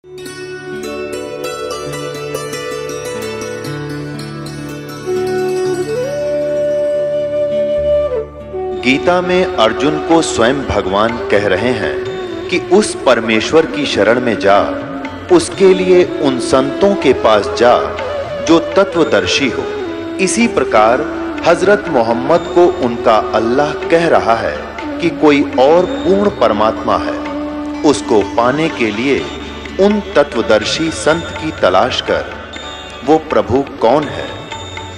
गीता में अर्जुन को स्वयं भगवान कह रहे हैं कि उस परमेश्वर की शरण में जा, उसके लिए उन संतों के पास जा जो तत्वदर्शी हो। इसी प्रकार हजरत मोहम्मद को उनका अल्लाह कह रहा है कि कोई और पूर्ण परमात्मा है। उसको पाने के लिए उन तत्वदर्शी संत की तलाश कर। वो प्रभु कौन है,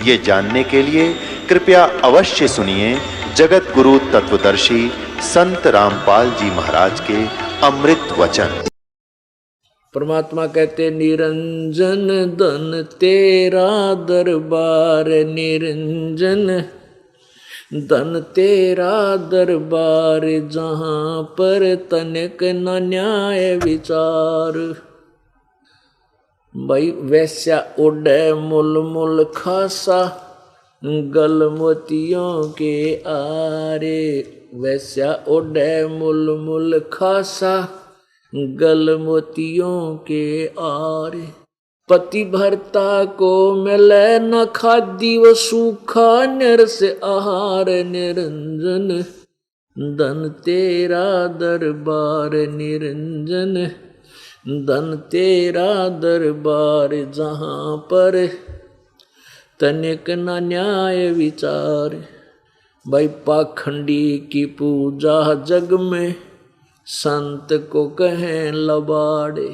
ये जानने के लिए कृपया अवश्य सुनिए जगत गुरु तत्वदर्शी संत रामपाल जी महाराज के अमृत वचन। परमात्मा कहते निरंजन धन तेरा दरबार, निरंजन धन तेरा दरबार, जहां पर तनिक न न्याय विचार। भाई वैश्या उड़े मुल मुल खासा, गल मोतियों के आरे। वैश्या उड़े मुल मुल खासा, गल मोतियों के आरे। पति भरता को मिले न खादी, वो सूखा निरस आहार। निरंजन धन तेरा दरबार, निरंजन धन तेरा दरबार, जहां पर तनिक न न्याय विचार। भाई पाखंडी की पूजा जग में, संत को कहें लबाड़े।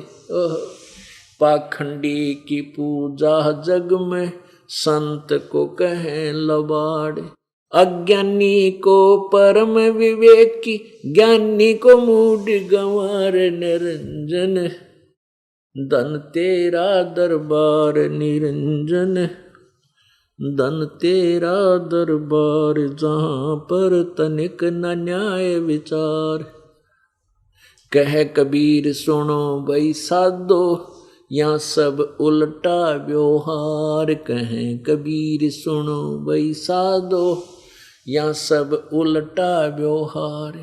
पाखंडी की पूजा जग में, संत को कहें लबाड़े। अज्ञानी को परम विवेकी, ज्ञानी को मूढ़ गंवार। निरंजन धन तेरा दरबार, निरंजन धन तेरा दरबार, जहां पर तनिक न न्याय विचार। कह कबीर सुनो भाई साधो, यहाँ सब उल्टा व्यवहार। कहें कबीर सुनो भाई साधो, यहाँ सब उल्टा व्यवहार।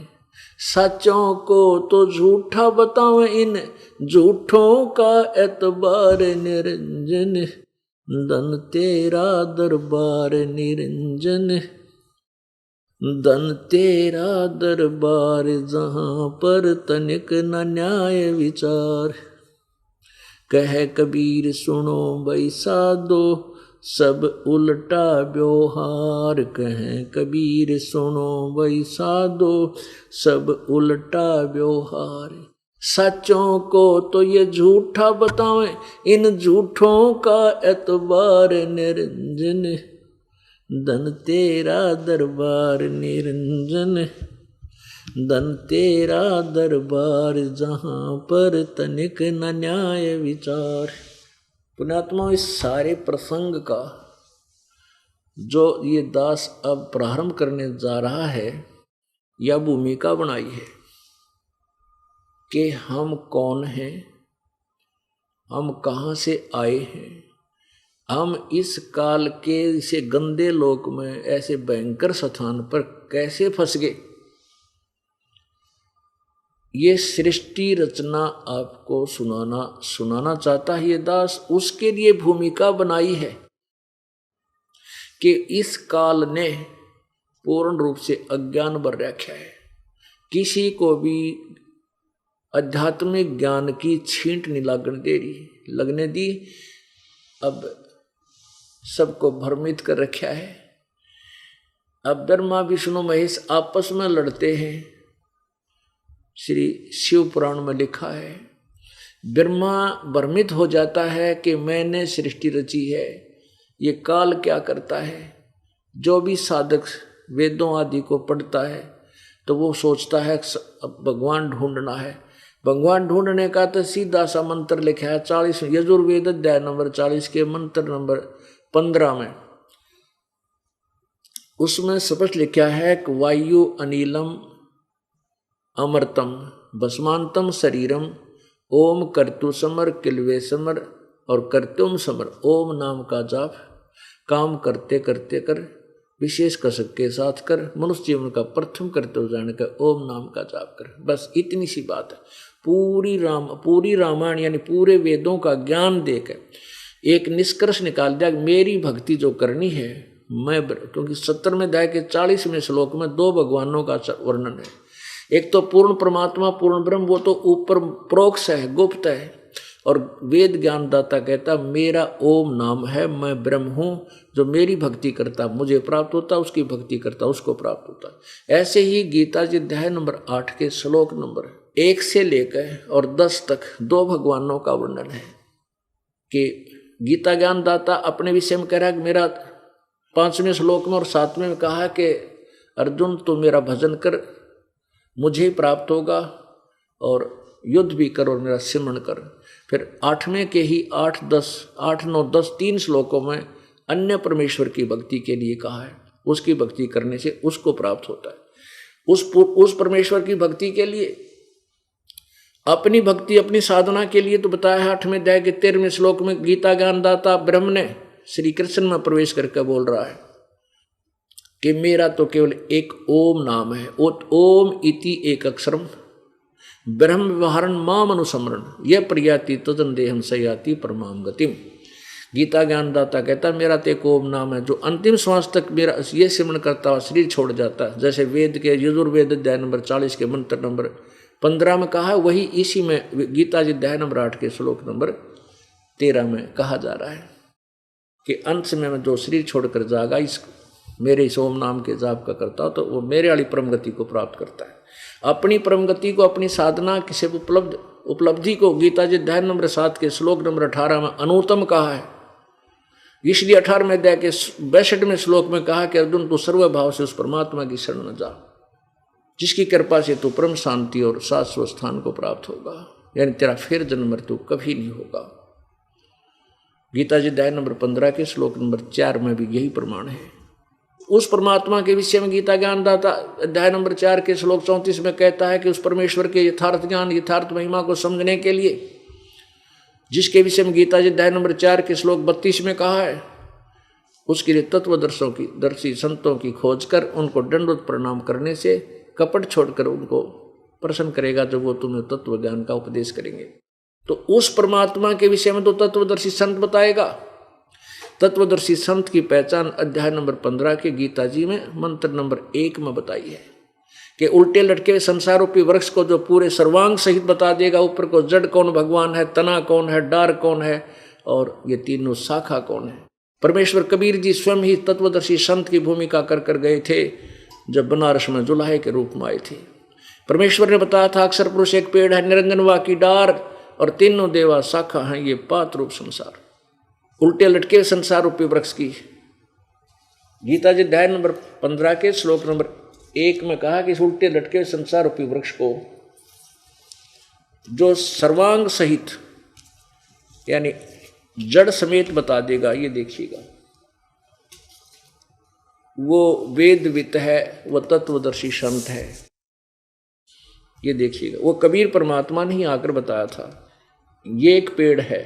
सचों को तो झूठा बताओ, इन झूठों का एतबार। निरंजन धन तेरा दरबार, निरंजन धन तेरा दरबार, जहां पर तनिक न न्याय विचार। कह कबीर सुनो भाई साधो, सब उल्टा व्यवहार। कहें कबीर सुनो भाई साधो, सब उल्टा व्यवहार। सच्चों को तो ये झूठा बतावें, इन झूठों का एतबार। निरंजन धन तेरा दरबार, निरंजन धन तेरा दरबार, जहां पर तनिक न न्याय विचार। पुण्यात्मा, इस सारे प्रसंग का जो ये दास अब प्रारंभ करने जा रहा है, यह भूमिका बनाई है कि हम कौन हैं, हम कहाँ से आए हैं, हम इस काल के इसे गंदे लोक में ऐसे भयंकर स्थान पर कैसे फंस गए। ये सृष्टि रचना आपको सुनाना चाहता है ये दास। उसके लिए भूमिका बनाई है कि इस काल ने पूर्ण रूप से अज्ञान भर रखा है। किसी को भी आध्यात्मिक ज्ञान की छींट नहीं लगने दी। अब सबको भ्रमित कर रखा है। अब ब्रह्मा विष्णु महेश आपस में लड़ते हैं। श्री शिव पुराण में लिखा है, ब्रह्मा भ्रमित हो जाता है कि मैंने सृष्टि रची है, ये काल क्या करता है। जो भी साधक वेदों आदि को पढ़ता है तो वो सोचता है अब भगवान ढूंढना है। भगवान ढूंढने का तो सीधा सा मंत्र लिखा है 40 यजुर्वेद अध्याय नंबर 40 के मंत्र नंबर 15 में। उसमें स्पष्ट लिखा है कि वायु अनिलम अमृतम भस्मांतम शरीरम ओम कर्तु समर किलवे समर और कर्तुम समर। ओम नाम का जाप काम करते करते कर, विशेष कसक के साथ कर, मनुष्य जीवन का प्रथम कर्तव्य जान कर ओम नाम का जाप कर। बस इतनी सी बात है। पूरी रामायण यानी पूरे वेदों का ज्ञान देकर एक निष्कर्ष निकाल दिया, मेरी भक्ति जो करनी है मैं, क्योंकि 70वें अध्याय के 40वें श्लोक में 2 भगवानों का वर्णन है। एक तो पूर्ण परमात्मा पूर्ण ब्रह्म, वो तो ऊपर प्रोक्ष है, गुप्त है, और वेद ज्ञानदाता कहता मेरा ओम नाम है, मैं ब्रह्म हूँ, जो मेरी भक्ति करता मुझे प्राप्त होता, उसकी भक्ति करता उसको प्राप्त होता। ऐसे ही गीता जी अध्याय नंबर 8 के श्लोक नंबर 1 से लेकर और 10 तक 2 भगवानों का वर्णन है कि गीता ज्ञानदाता अपने विषय में कह रहा है कि मेरा 5वें श्लोक में और 7वें में कहा कि अर्जुन तो मेरा भजन कर, मुझे प्राप्त होगा, और युद्ध भी कर और मेरा सिमरण कर। फिर 8वें के ही 8, 9, 10 3 श्लोकों में अन्य परमेश्वर की भक्ति के लिए कहा है, उसकी भक्ति करने से उसको प्राप्त होता है। उस परमेश्वर की भक्ति के लिए, अपनी भक्ति अपनी साधना के लिए तो बताया है 8वें अध्याय के 13वें श्लोक में। गीता ज्ञानदाता ब्रह्म ने श्री कृष्ण में प्रवेश करके बोल रहा है कि मेरा तो केवल एक ओम नाम है, ओम इति एक अक्षरम ब्रह्म व्यवहारन माम अनुसमरण यह प्रयाति तदन देहम सयाति परमाम गतिम। गीता ज्ञानदाता कहता मेरा तो एक ओम नाम है, जो अंतिम श्वास तक मेरा ये सिमरण करता हुआ शरीर छोड़ जाता है। जैसे वेद के यजुर्वेद अध्याय नंबर 40 के मंत्र नंबर 15 में कहा है, वही इसी में गीता जी अध्याय नंबर 8 के श्लोक नंबर 13 में कहा जा रहा है कि अंत में मैं जो शरीर छोड़कर जागा इस मेरे इस ओम नाम के जाप का करता हूँ, तो वो मेरे वाली परम गति को प्राप्त करता है। अपनी परम गति को, अपनी साधना किसी उपलब्धि को गीता जी अध्याय नंबर 7 के श्लोक नंबर 18 में अनुत्तम कहा है। इसलिए 18वें अध्याय के 62वें श्लोक में कहा कि अर्जुन तू सर्वभाव से उस परमात्मा की शरण में जा, जिसकी कृपा से तू परम शांति और शाश्वत स्थान को प्राप्त होगा, यानी तेरा फिर जन्म मृत्यु कभी नहीं होगा। गीता जी अध्याय नंबर 15 के श्लोक नंबर 4 में भी यही प्रमाण है। उस परमात्मा के विषय में गीता ज्ञानदाता अध्याय नंबर 4 के श्लोक 34 में कहता है कि उस परमेश्वर के यथार्थ ज्ञान यथार्थ महिमा को समझने के लिए, जिसके विषय में गीता जी अध्याय नंबर 4 के श्लोक 32 में कहा है, उसके लिए तत्वदर्शी संतों की खोज कर उनको दंडवत प्रणाम करने से कपट छोड़कर उनको प्रसन्न करेगा, जब वो तुम्हें तत्व ज्ञान का उपदेश करेंगे। तो उस परमात्मा के विषय में तो तत्वदर्शी संत बताएगा। तत्वदर्शी संत की पहचान अध्याय नंबर 15 के गीता जी में मंत्र नंबर 1 में बताई है कि उल्टे लटके हुए संसार रूपी वृक्ष को जो पूरे सर्वांग सहित बता देगा, ऊपर को जड़ कौन भगवान है, तना कौन है, डार कौन है, और ये तीनों शाखा कौन है। परमेश्वर कबीर जी स्वयं ही तत्वदर्शी संत की भूमिका कर गए थे जब बनारस में जुलाहे के रूप में आए थे। परमेश्वर ने बताया था अक्षर पुरुष एक पेड़ है, निरंजनवा की डार और तीनों देवा शाखा हैं, ये पात रूप संसार। उल्टे लटके संसार रूपी वृक्ष की गीता जी अध्याय नंबर 15 के श्लोक नंबर 1 में कहा कि इस उल्टे लटके संसार रूपी वृक्ष को जो सर्वांग सहित यानी जड़ समेत बता देगा, ये देखिएगा, वो वेदवित है, वो तत्वदर्शी संत है। ये देखिएगा, वो कबीर परमात्मा ने ही आकर बताया था, ये एक पेड़ है,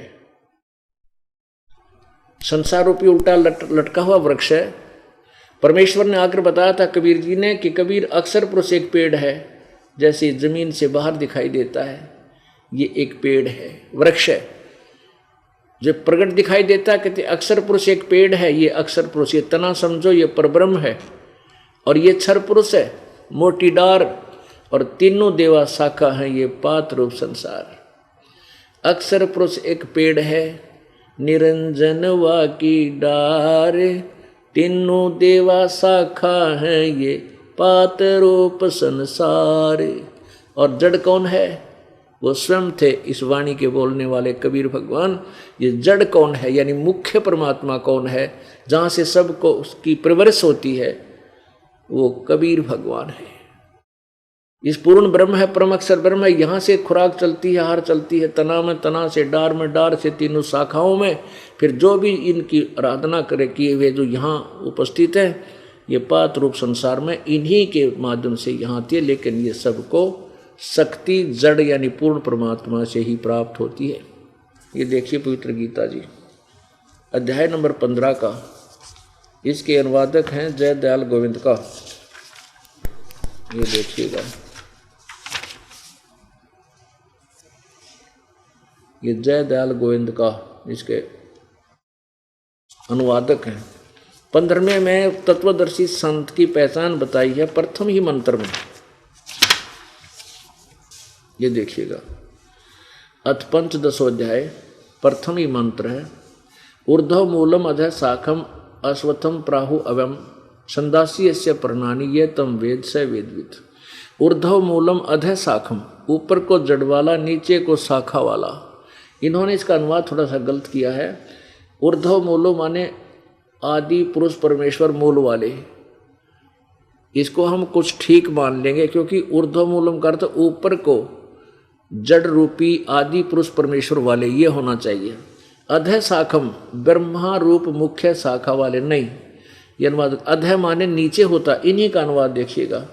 संसार रूपी उल्टा लटका हुआ वृक्ष है। परमेश्वर ने आकर बताया था कबीर जी ने कि कबीर अक्षर पुरुष एक पेड़ है, जैसे जमीन से बाहर दिखाई देता है, ये एक पेड़ है, वृक्ष है। जब प्रकट दिखाई देता है कहते अक्षर पुरुष एक पेड़ है, ये अक्षर पुरुष, ये तना समझो ये परब्रह्म है, और ये क्षर पुरुष है, मोटी डार, और तीनों देवा शाखा है, ये पात रूप संसार। अक्षर पुरुष एक पेड़ है, निरंजनवा की डार, तीनों देवा शाखा है, ये पात रूप संसार। और जड़ कौन है? वो स्वयं थे इस वाणी के बोलने वाले कबीर भगवान। ये जड़ कौन है यानी मुख्य परमात्मा कौन है, जहाँ से सबको उसकी परवरिश होती है, वो कबीर भगवान है। इस पूर्ण ब्रह्म है, परम अक्षर ब्रह्म है, यहाँ से खुराक चलती है, आहार चलती है, तना में तना से, डार में डार से, तीनों शाखाओं में। फिर जो भी इनकी आराधना करे किए हुए जो यहाँ उपस्थित है, ये पात रूप संसार में इन्हीं के माध्यम से यहाँ आती है। लेकिन ये सबको शक्ति जड़ यानी पूर्ण परमात्मा से ही प्राप्त होती है। ये देखिए पवित्र गीता जी अध्याय नंबर 15 का, इसके अनुवादक हैं जय दयाल गोविंद का। ये देखिएगा, ये जय दयाल गोविंद का इसके अनुवादक हैं। 15वें में तत्वदर्शी संत की पहचान बताई है प्रथम ही मंत्र में। ये देखिएगा, अथ पंचदशोध्याय प्रथम ही मंत्र है। ऊर्ध्व मूलम अधः शाखम अश्वत्थम प्राहु अवम छंदासी यस्य प्रणानी ये तम वेद स वेदविद। ऊर्ध्व मूलम अधः शाखम, ऊपर को जड़ वाला, नीचे को शाखा वाला। इन्होंने इसका अनुवाद थोड़ा सा गलत किया है। ऊर्ध्व मूलो माने आदि पुरुष परमेश्वर मूल वाले, इसको हम कुछ ठीक मान लेंगे क्योंकि ऊर्ध्व मूलम का अर्थ ऊपर को जड़ रूपी आदि पुरुष परमेश्वर वाले, ये होना चाहिए। अधः शाखम, ब्रह्मा रूप मुख्य शाखा वाले, नहीं। ये अनुवाद अधः माने नीचे होता, इन्हीं का अनुवाद देखिएगा।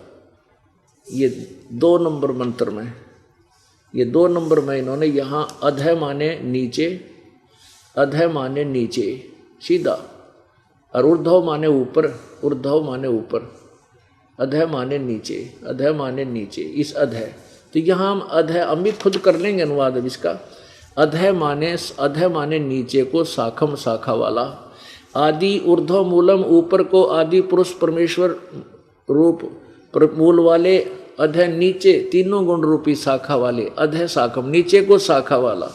ये 2 नंबर मंत्र में, ये 2 नंबर में इन्होंने यहाँ अधः माने नीचे, अधः माने नीचे सीधा, और ऊर्ध्व माने ऊपर, ऊर्ध्व माने ऊपर, अधः माने नीचे, अधः माने नीचे, इस अधः। तो यहाँ हम अधः, हम भी खुद कर लेंगे अनुवाद अब इसका। अधः माने नीचे को, शाखम शाखा वाला, आदि ऊर्ध्व मूलम ऊपर को आदि पुरुष परमेश्वर रूप मूल वाले, अधः नीचे तीनों गुण रूपी शाखा वाले, अधः शाखम नीचे को शाखा वाला।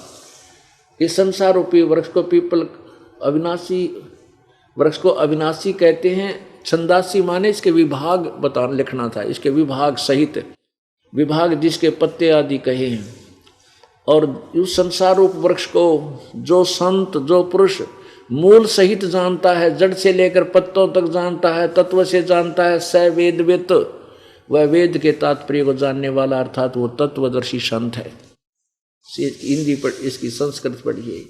इस संसार रूपी वृक्ष को पीपल अविनाशी, वृक्ष को अविनाशी कहते हैं। छंदासी माने इसके विभाग बताना लिखना था, इसके विभाग सहित, विभाग जिसके पत्ते आदि कहे हैं। और उस संसार रूप वृक्ष को जो संत, जो पुरुष मूल सहित जानता है, जड़ से लेकर पत्तों तक जानता है, तत्व से जानता है, स वेदवित, वह वेद के तात्पर्य को जानने वाला, अर्थात वो तत्वदर्शी संत है। हिंदी पर इसकी संस्कृत पढ़िए।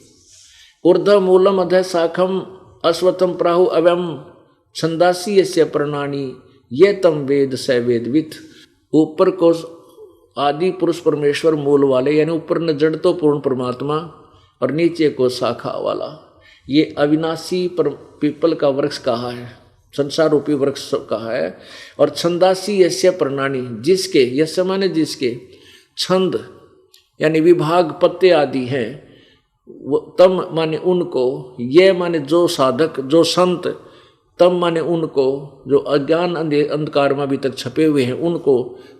ऊर्ध्व मूलम अधः शाखम अश्वत्थम प्राहु अवम छंदासी यस्य प्रणानी ये तम वेद स वेदवित। ऊपर को आदि पुरुष परमेश्वर मूल वाले, यानी ऊपर न जड़ तो पूर्ण परमात्मा, और नीचे को शाखा वाला। ये अविनाशी पर पीपल का वृक्ष कहा है, संसार रूपी वृक्ष कहा है। और छंदासी यस्य प्रणानी, जिसके, यस्य माने जिसके, छंद यानी विभाग पत्ते आदि हैं, वो तम माने उनको, ये माने जो साधक, जो संत, तम माने उनको जो अज्ञान अंधकार में अभी तक छपे हुए हैं, उनको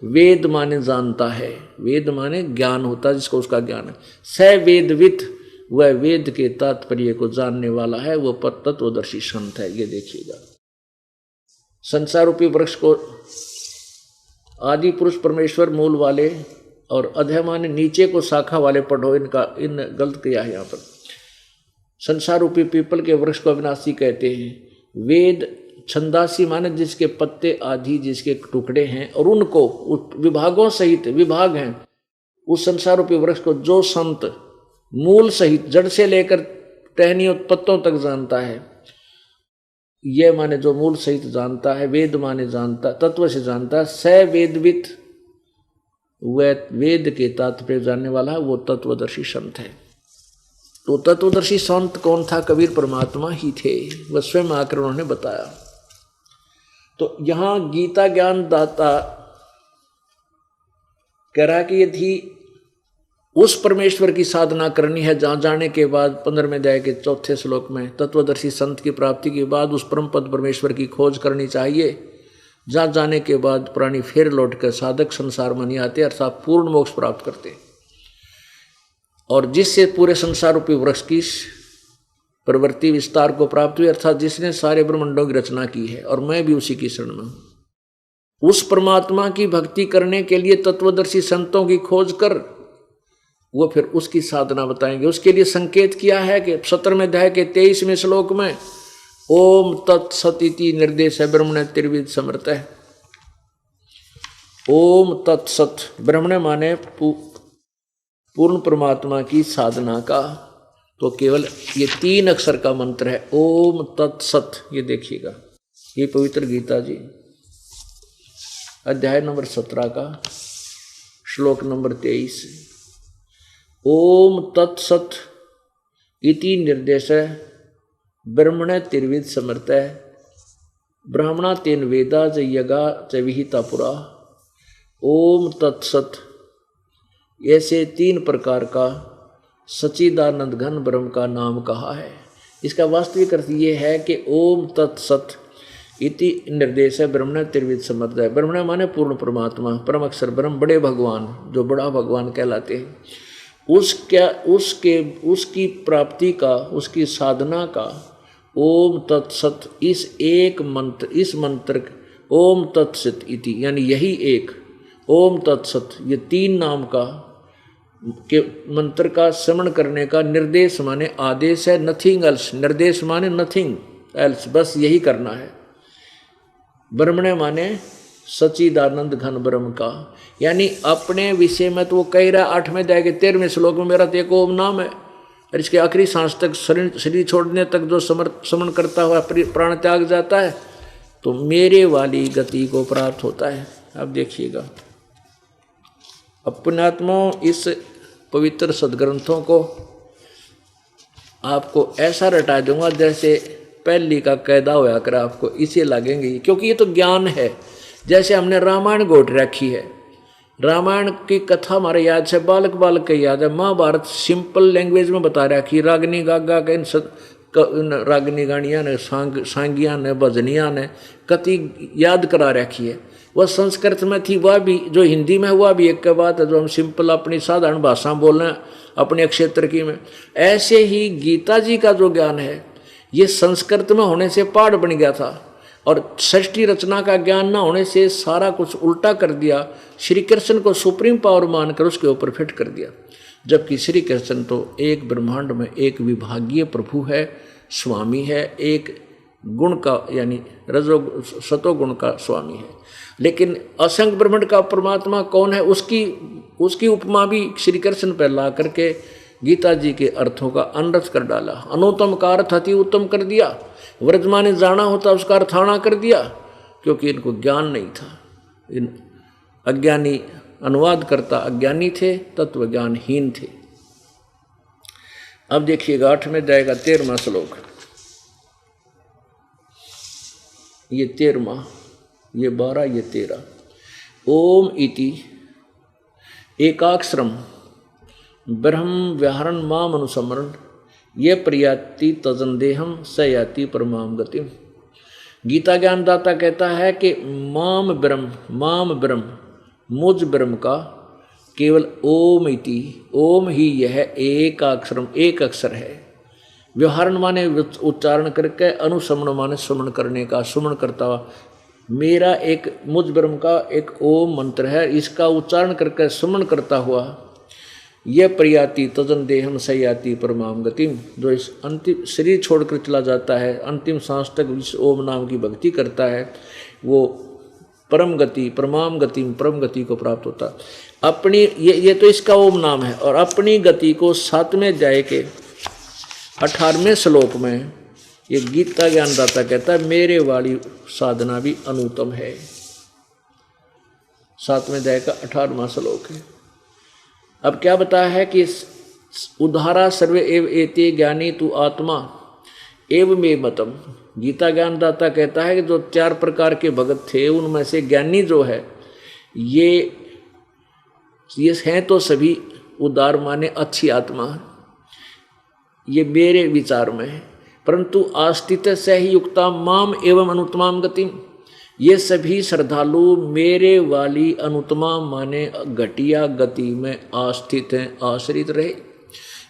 वेद माने जानता है। वेद माने ज्ञान होता है जिसको, उसका ज्ञान है। स वेदवित, वह वेद के तात्पर्य को जानने वाला है, वो तत्वदर्शी संत है। ये देखिएगा, संसार रूपी वृक्ष को आदि पुरुष परमेश्वर मूल वाले और अधः माने नीचे को शाखा वाले पढ़ो, इनका इन गलत किया है यहाँ पर। संसार रूपी पीपल के वृक्ष को अविनाशी कहते हैं। वेद छंदासी माने जिसके पत्ते आदि, जिसके टुकड़े हैं, और उनको विभागों सहित, विभाग हैं उस संसार रूपी वृक्ष को जो संत मूल सहित, जड़ से लेकर टहनियों पत्तों तक जानता है। ये माने जो मूल सहित जानता है, वेद माने जानता, तत्व से जानता है। स वेदवित, वह वेद के तात्पर्य जानने वाला है, वो तत्वदर्शी संत है। तो तत्वदर्शी संत कौन था? कबीर परमात्मा ही थे, वह स्वयं आकर उन्होंने बताया। तो यहाँ गीता ज्ञान दाता कह रहा कि यदि उस परमेश्वर की साधना करनी है जहाँ जाने के बाद 15वें अध्याय के 4थे श्लोक में तत्वदर्शी संत की प्राप्ति के बाद उस परम पद परमेश्वर की खोज करनी चाहिए, जहाँ जाने के बाद प्राणी फिर लौटकर साधक संसार में नहीं आते, अर्थात पूर्ण मोक्ष प्राप्त करते, और जिससे पूरे संसार रूपी वृक्ष की प्रवृत्ति विस्तार को प्राप्त हुई, अर्थात जिसने सारे ब्रह्मांडों की रचना की है, और मैं भी उसी की शरण में हूँ। उस परमात्मा की भक्ति करने के लिए तत्वदर्शी संतों की खोज कर वो फिर उसकी साधना बताएंगे। उसके लिए संकेत किया है कि 17वें अध्याय के 23वें श्लोक में ओम तत्सत निर्देश है ब्रह्मण त्रिविध समर्थ है। ओम तत्सत, ब्रह्मण माने पूर्ण परमात्मा की साधना का, तो केवल ये 3 अक्षर का मंत्र है ओम तत्सत। ये देखिएगा, ये पवित्र गीता जी अध्याय नंबर 17 का श्लोक नंबर 23। ओम तत्सत इति निर्देश ब्रह्मण त्रिविध समर्थ है ब्राह्मणा तेन वेदा च यगा च विहिता पुरा। ओम तत्सत, ऐसे 3 प्रकार का सच्चिदानंद घन ब्रह्म का नाम कहा है। इसका वास्तविक अर्थ ये है कि ओम तत्सत इति निर्देश है ब्रह्मण त्रिविध समर्थ है। ब्रह्मण माने पूर्ण परमात्मा, परम अक्षर ब्रह्म, बड़े भगवान, जो बड़ा भगवान कहलाते हैं। उसकी प्राप्ति का, उसकी साधना का ओम तत्सत, इस मंत्र ओम तत्सत इति यानी यही एक ओम तत्सत, ये 3 नाम का के मंत्र का श्रवण करने का निर्देश माने आदेश है, नथिंग एल्स, निर्देश माने नथिंग एल्स, बस यही करना है। ब्रह्मणे माने सच्चिदानंद घन ब्रह्म का, यानी अपने विषय में तो वो कह रहा 8वें अध्याय के 13वें श्लोक में मेरा तो एक ओम नाम है, और इसके आखिरी सांस तक शरीर छोड़ने तक जो समन करता हुआ प्राण त्याग जाता है तो मेरे वाली गति को प्राप्त होता है। अब देखिएगा, पुण्यात्मा इस पवित्र सदग्रंथों को आपको ऐसा रटा दूंगा जैसे पहली का कैदा होया कर, आपको इसे लगेंगे, क्योंकि ये तो ज्ञान है। जैसे हमने रामायण घोट रखी है, रामायण की कथा हमारे याद से बालक बालक की याद है। महाभारत सिंपल लैंग्वेज में बता रखी, रागनी गागा के रागनी गानियाँ ने, सांगियाँ ने, भजनियाँ ने कति याद करा रखी है। वह संस्कृत में थी, वह भी जो हिंदी में हुआ भी एक के बात है, जो हम सिंपल अपनी साधारण भाषा बोल रहे हैं अपने क्षेत्र की में। ऐसे ही गीता जी का जो ज्ञान है ये संस्कृत में होने से पाठ बन गया था, और सृष्टि रचना का ज्ञान न होने से सारा कुछ उल्टा कर दिया। श्री कृष्ण को सुप्रीम पावर मानकर उसके ऊपर फिट कर दिया, जबकि श्री कृष्ण तो एक ब्रह्मांड में एक विभागीय प्रभु है, स्वामी है, एक गुण का यानी रजो सतो गुण का स्वामी है। लेकिन असंख्य ब्रह्मांड का परमात्मा कौन है, उसकी उपमा भी श्री कृष्ण पर ला करके गीता जी के अर्थों का अनर्थ कर डाला। अनुत्तम का अर्थ अति उत्तम कर दिया, वर्तमान ने जाना होता उसका अर्थाणा कर दिया, क्योंकि इनको ज्ञान नहीं था। इन अज्ञानी अनुवाद करता अज्ञानी थे, तत्व ज्ञानहीन थे। अब देखिएगा 8वें अध्याय का 13वां श्लोक, ये 13वां, ये 12, ये 13। ओम इति एकाक्षरम ब्रह्म व्याहरण माम अनुसमरण ये प्रयाति तजंदेहम स याति परमाम गतिम। गीता ज्ञानदाता कहता है कि माम ब्रह्म मुझ ब्रह्म का केवल ओम इति, ओम ही यह एक अक्षर है। व्यवहारण माने उच्चारण करके, अनुसमण माने सुमन करने का, सुमन करता हुआ मेरा एक मुझ ब्रह्म का एक ओम मंत्र है, इसका उच्चारण करके सुमन करता हुआ यह प्रयाति तजन देहम सयाति परमाम गतिम, जो इस अंतिम शरीर छोड़कर चला जाता है, अंतिम सांस तक इस ओम नाम की भक्ति करता है, वो परम गति परमाम गति परम गति को प्राप्त होता है। अपनी ये तो इसका ओम नाम है, और अपनी गति को 7वें अध्याय के 18वें श्लोक में ये गीता ज्ञानदाता कहता है मेरे वाली साधना भी अनुत्तम है। 7वें अध्याय का 18वां श्लोक है। अब क्या बताया है कि उद्धारा सर्वे एव एते ज्ञानी तु आत्मा एव मे मतम। गीता ज्ञानदाता कहता है कि जो 4 प्रकार के भगत थे उनमें से ज्ञानी जो है ये हैं तो सभी उदार माने अच्छी आत्मा, ये मेरे विचार में है, परंतु आस्थित से ही युक्ता माम एवं अनुत्तमाम गतिम, ये सभी श्रद्धालु मेरे वाली अनुत्तमा माने घटिया गति में आस्थित हैं, आश्रित रहे,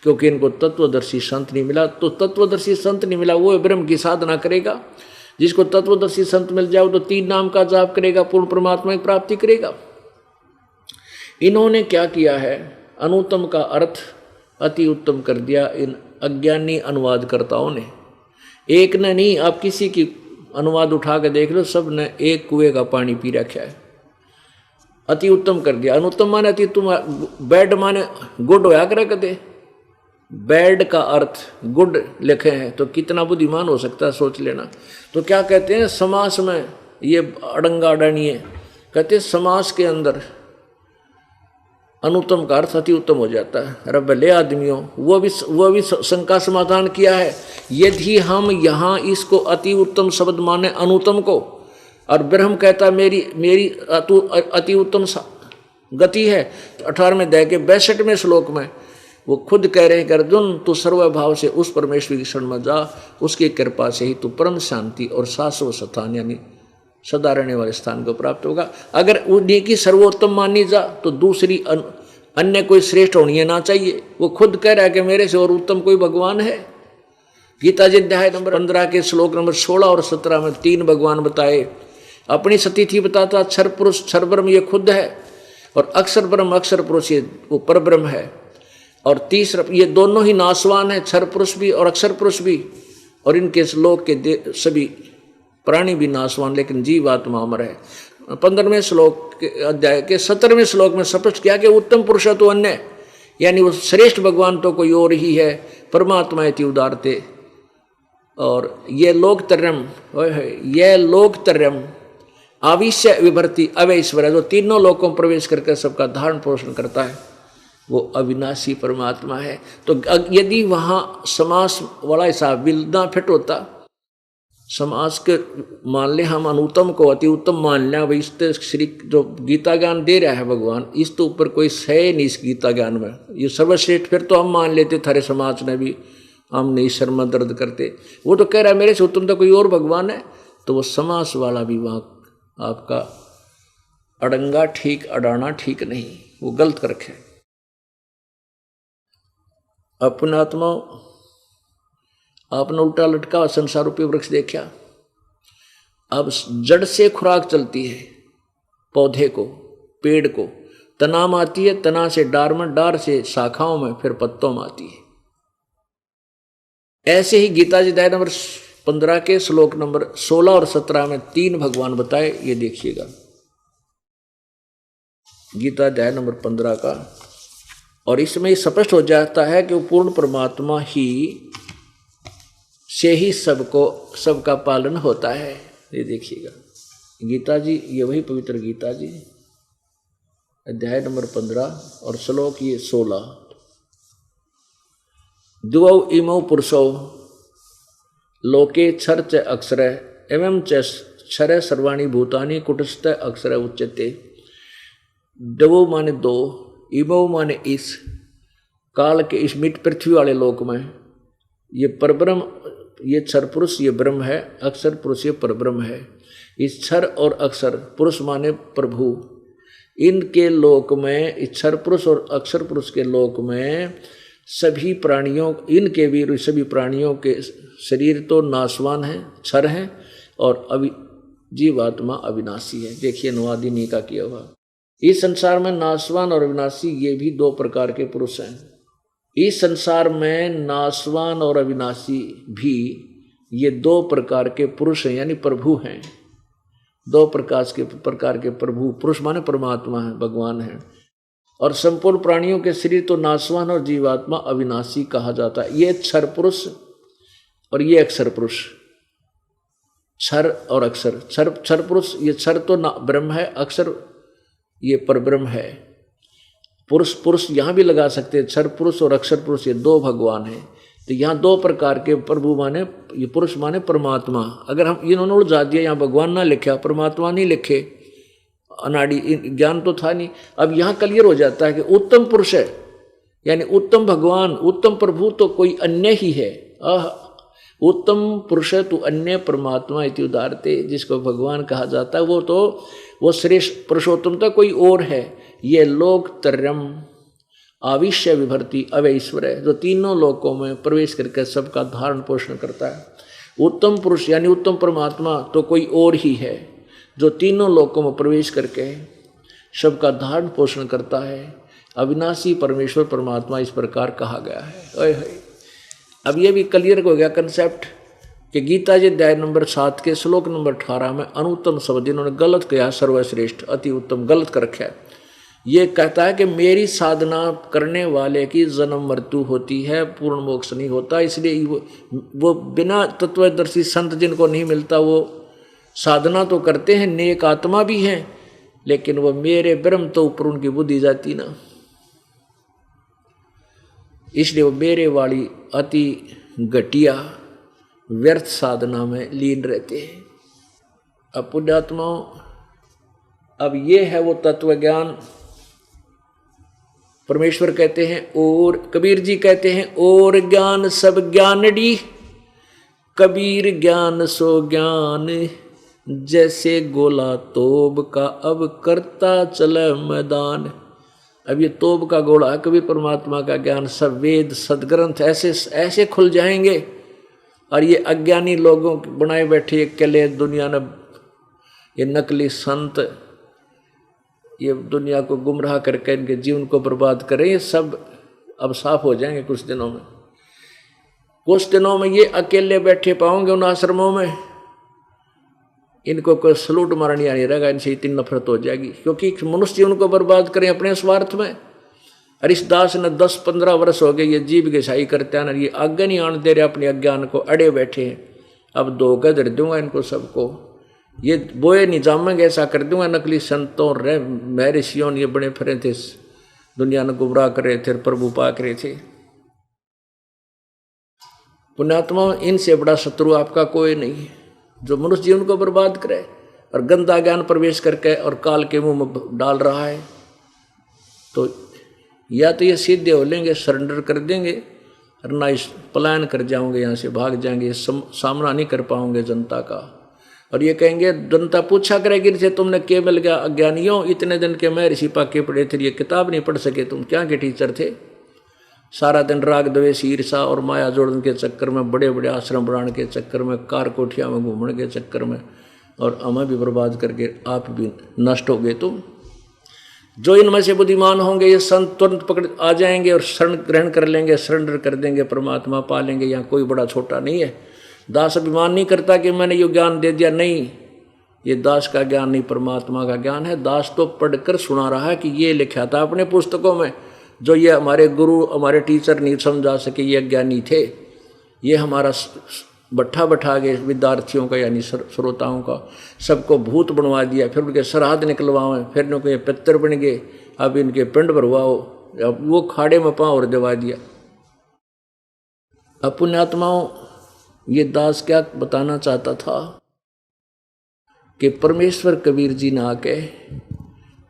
क्योंकि इनको तत्वदर्शी संत नहीं मिला। तो तत्वदर्शी संत नहीं मिला वो ब्रह्म की साधना करेगा। जिसको तत्वदर्शी संत मिल जाओ तो 3 नाम का जाप करेगा, पूर्ण परमात्मा की प्राप्ति करेगा। इन्होंने क्या किया है, अनुत्तम का अर्थ अति उत्तम कर दिया इन अज्ञानी अनुवादकर्ताओं ने। एक ने नहीं, आप किसी की अनुवाद उठा के देख लो, सब ने एक कुएं का पानी पी रखा है, अति उत्तम कर दिया। अनुत्तम माने अति उत्तम, बैड माने गुड होया करे कदे, बैड का अर्थ गुड लिखे हैं तो कितना बुद्धिमान हो सकता है, सोच लेना। तो क्या कहते हैं समास में, ये अड़ंगा अड़ानी है, कहते हैं समास के अंदर अनुत्तम का अर्थ अति उत्तम हो जाता है। अरे भले आदमियों, वो भी शंका समाधान किया है। यदि हम यहाँ इसको अति उत्तम शब्द माने अनुत्तम को, और ब्रह्म कहता मेरी अति उत्तम गति है, 18वें अध्याय के 62वें श्लोक में वो खुद कह रहे हैं कि अर्जुन तू सर्वभाव से उस परमेश्वर की शरण में जा, उसकी कृपा से ही तू परम शांति और शाश्वत स्थान यानी सदा रहने वाले स्थान को प्राप्त होगा। अगर उन्हीं की सर्वोत्तम मानी जा तो दूसरी अन्य कोई श्रेष्ठ होनी ना चाहिए। वो खुद कह रहा है कि मेरे से और उत्तम कोई भगवान है। गीता जी अध्याय नंबर 15 के श्लोक नंबर 16 और 17 में 3 भगवान बताए। अपनी सतीथि बताता क्षर पुरुष क्षर ब्रह्म ये खुद है, और अक्षर ब्रह्म अक्षर पुरुष ये वो पर ब्रह्म है। और तीसरा ये दोनों ही नाशवान है, क्षर पुरुष भी और अक्षर पुरुष भी, और इनके श्लोक के सभी प्राणी भी नाशवान, लेकिन जीव आत्मा अमर है। 15वें श्लोक के अध्याय के 17वें श्लोक में स्पष्ट किया कि उत्तम पुरुष तो अन्य, यानी वो श्रेष्ठ भगवान तो कोई और ही है, परमात्मा इति उदारते। और ये लोकतर्यम आविश्य विभर्ति अवैश्वर है, जो तीनों लोकों में प्रवेश करके सबका धारण पोषण करता है, वो अविनाशी परमात्मा है। तो यदि वहाँ समास वाला हिसाब बिल्दा फिट होता, समास के मान ले हम अनुत्तम को अति उत्तम मान लिया, भाई इससे श्री जो गीता ज्ञान दे रहा है भगवान, इस तो ऊपर कोई सह नहीं इस गीता ज्ञान में, ये सर्वश्रेष्ठ। फिर तो हम मान लेते थारे समाज में भी, हम नहीं शर्म दर्द करते। वो तो कह रहा है मेरे से उत्तम तो कोई और भगवान है, तो वो समास वाला भी वहाँ आपका अड़ंगा ठीक अड़ाना ठीक नहीं, वो गलत कर रखे। अपने आत्मा आपने उल्टा लटका संसार रूपी वृक्ष देखा। अब जड़ से खुराक चलती है पौधे को, पेड़ को, तना में आती है, तना से डार में, डार से शाखाओं में, फिर पत्तों में आती है। ऐसे ही गीता जी अध्याय नंबर 15 के श्लोक नंबर 16 और 17 में 3 भगवान बताए। ये देखिएगा गीता अध्याय नंबर 15 का, और इसमें स्पष्ट हो जाता है कि वो पूर्ण परमात्मा ही से ही सबका पालन होता है। ये देखिएगा गीता जी, ये वही पवित्र गीता जी अध्याय नंबर 15 और श्लोक ये 16। द्वौ इमौ पुरुषौ लोके क्षर च अक्षर एवं च क्षर सर्वाणि भूतानि कुटस्थ अक्षर उच्यते। द्वौ माने दो, इमौ माने इस काल के इस मिट पृथ्वी वाले लोक में ये परब्रह्म, ये क्षर पुरुष ये ब्रह्म है, अक्षर पुरुष ये परब्रह्म है। इस क्षर और अक्षर पुरुष माने प्रभु, इनके लोक में, इस क्षर पुरुष और अक्षर पुरुष के लोक में सभी प्राणियों, इनके भी सभी प्राणियों के शरीर तो नाशवान है, क्षर है, और जीवात्मा अविनाशी है। देखिए अनुवादिनी का किया हुआ। इस संसार में नाशवान और अविनाशी ये भी 2 प्रकार के पुरुष हैं। इस संसार में नाशवान और अविनाशी भी ये 2 प्रकार के पुरुष हैं, यानी प्रभु हैं। 2 प्रकार के प्रभु, पुरुष माने परमात्मा है, भगवान है। और संपूर्ण प्राणियों के शरीर तो नाशवान और जीवात्मा अविनाशी कहा जाता है। ये क्षर पुरुष और ये अक्षर पुरुष, क्षर और अक्षर। क्षर पुरुष ये क्षर तो ब्रह्म है, अक्षर ये परब्रह्म है। पुरुष यहाँ भी लगा सकते हैं, क्षर पुरुष और अक्षर पुरुष ये 2 भगवान हैं। तो यहाँ 2 प्रकार के प्रभु माने, ये पुरुष माने परमात्मा। अगर हम इन्होंने उलझा दिया, यहाँ भगवान ना लिखा, परमात्मा नहीं लिखे, अनाड़ी ज्ञान तो था नहीं। अब यहाँ क्लियर हो जाता है कि उत्तम पुरुष है, यानी उत्तम भगवान, उत्तम प्रभु तो कोई अन्य ही है। उत्तम पुरुष तो अन्य परमात्मा इति उदारते, जिसको भगवान कहा जाता है, वो श्रेष्ठ पुरुषोत्तम तो कोई और है। ये लोकतर्यम आविश्य विभर्ति अवैश्वर है, जो तीनों लोकों में प्रवेश करके सबका धारण पोषण करता है। उत्तम पुरुष यानी उत्तम परमात्मा तो कोई और ही है, जो तीनों लोकों में प्रवेश करके सबका धारण पोषण करता है। अविनाशी परमेश्वर परमात्मा इस प्रकार कहा गया है। अब ये भी क्लियर हो गया कंसेप्ट कि गीता जी अध्याय नंबर 7 के श्लोक नंबर 18 में अनुत्तम शब्द इन्होंने गलत किया, सर्वश्रेष्ठ अति उत्तम गलत कर रखा है। ये कहता है कि मेरी साधना करने वाले की जन्म मृत्यु होती है, पूर्ण मोक्ष नहीं होता। इसलिए वो बिना तत्वदर्शी संत जिनको नहीं मिलता, वो साधना तो करते हैं, नेक आत्मा भी हैं, लेकिन वो मेरे ब्रह्म तो ऊपर उनकी बुद्धि जाती ना, इसलिए वो मेरे वाली अति घटिया व्यर्थ साधना में लीन रहते हैं। अब पुण्यात्माओं, अब ये है वो तत्व ज्ञान परमेश्वर कहते हैं और कबीर जी कहते हैं और ज्ञान सब ज्ञानड़ी, कबीर ज्ञान सो ज्ञान, जैसे गोला तोब का अब करता चले मैदान। अब ये तोब का गोला कभी परमात्मा का ज्ञान, सब वेद सदग्रंथ ऐसे ऐसे खुल जाएंगे। और ये अज्ञानी लोगों बनाए बैठे अकेले दुनिया ने, ये नकली संत ये दुनिया को गुमराह करके इनके जीवन को बर्बाद करें, ये सब अब साफ हो जाएंगे कुछ दिनों में। कुछ दिनों में ये अकेले बैठे पाओगे उन आश्रमों में, इनको कोई सलूट मारनी नहीं रहेगा, इनसे इतनी नफरत हो जाएगी, क्योंकि मनुष्य उनको बर्बाद करें अपने स्वार्थ में। और इस दास ने 10-15 वर्ष हो गए ये जीव घिसाई करते हैं, ये आगे नहीं आने दे रहे, अपने अज्ञान को अड़े बैठे हैं। अब 2 गदर दूंगा इनको सबको, ये बोए नहीं जामेंगे, ऐसा कर दूंगा। नकली संतों रे महर्षियों ये बड़े फिरे थे, दुनिया ने गुमराह कर रहे थे, प्रभु पाक रहे थे। पुण्यात्मा, इनसे बड़ा शत्रु आपका कोई नहीं है, जो मनुष्य जीवन को बर्बाद करे और गंदा ज्ञान प्रवेश करके और काल के मुंह में डाल रहा है। तो या तो ये सीधे हो लेंगे, सरेंडर कर देंगे, और ना इस पलायन कर जाओगे, यहाँ से भाग जाएंगे, सामना नहीं कर पाओगे जनता का। और ये कहेंगे, जनता पूछा करेगी इनसे, तुमने क्या मिल गया अज्ञानियों, इतने दिन के मैं ऋषि पाके पढ़े थे, ये किताब नहीं पढ़ सके, तुम क्या के टीचर थे। सारा दिन राग द्वेष ईर्षा और माया जोड़ने के चक्कर में, बड़े बड़े आश्रम बनाने के चक्कर में, कार कोठिया में घूमने के चक्कर में, और हमें भी बर्बाद करके आप भी नष्ट हो गए तुम। जो इनमें से बुद्धिमान होंगे ये संत तुरंत पकड़ आ जाएंगे और शरण ग्रहण कर लेंगे, सरेंडर कर देंगे, परमात्मा पा लेंगे। यहाँ कोई बड़ा छोटा नहीं है। दास अभिमान नहीं करता कि मैंने ये ज्ञान दे दिया, नहीं, ये दास का ज्ञान नहीं, परमात्मा का ज्ञान है। दास तो पढ़कर सुना रहा है कि ये लिखा था अपने पुस्तकों में, जो ये हमारे गुरु हमारे टीचर नहीं समझा सके, ये अज्ञानी थे। ये हमारा बट्ठा बैठा गए विद्यार्थियों का यानी श्रोताओं का, सबको भूत बनवा दिया, फिर उनके श्राद्ध निकलवाओ, फिर इनके पितर बन गए, अब इनके पिंड भरवाओ, अब वो खाड़े में पाँव और दबा दिया। अब पुण्यात्माओं, ये दास क्या बताना चाहता था कि परमेश्वर कबीर जी ने आके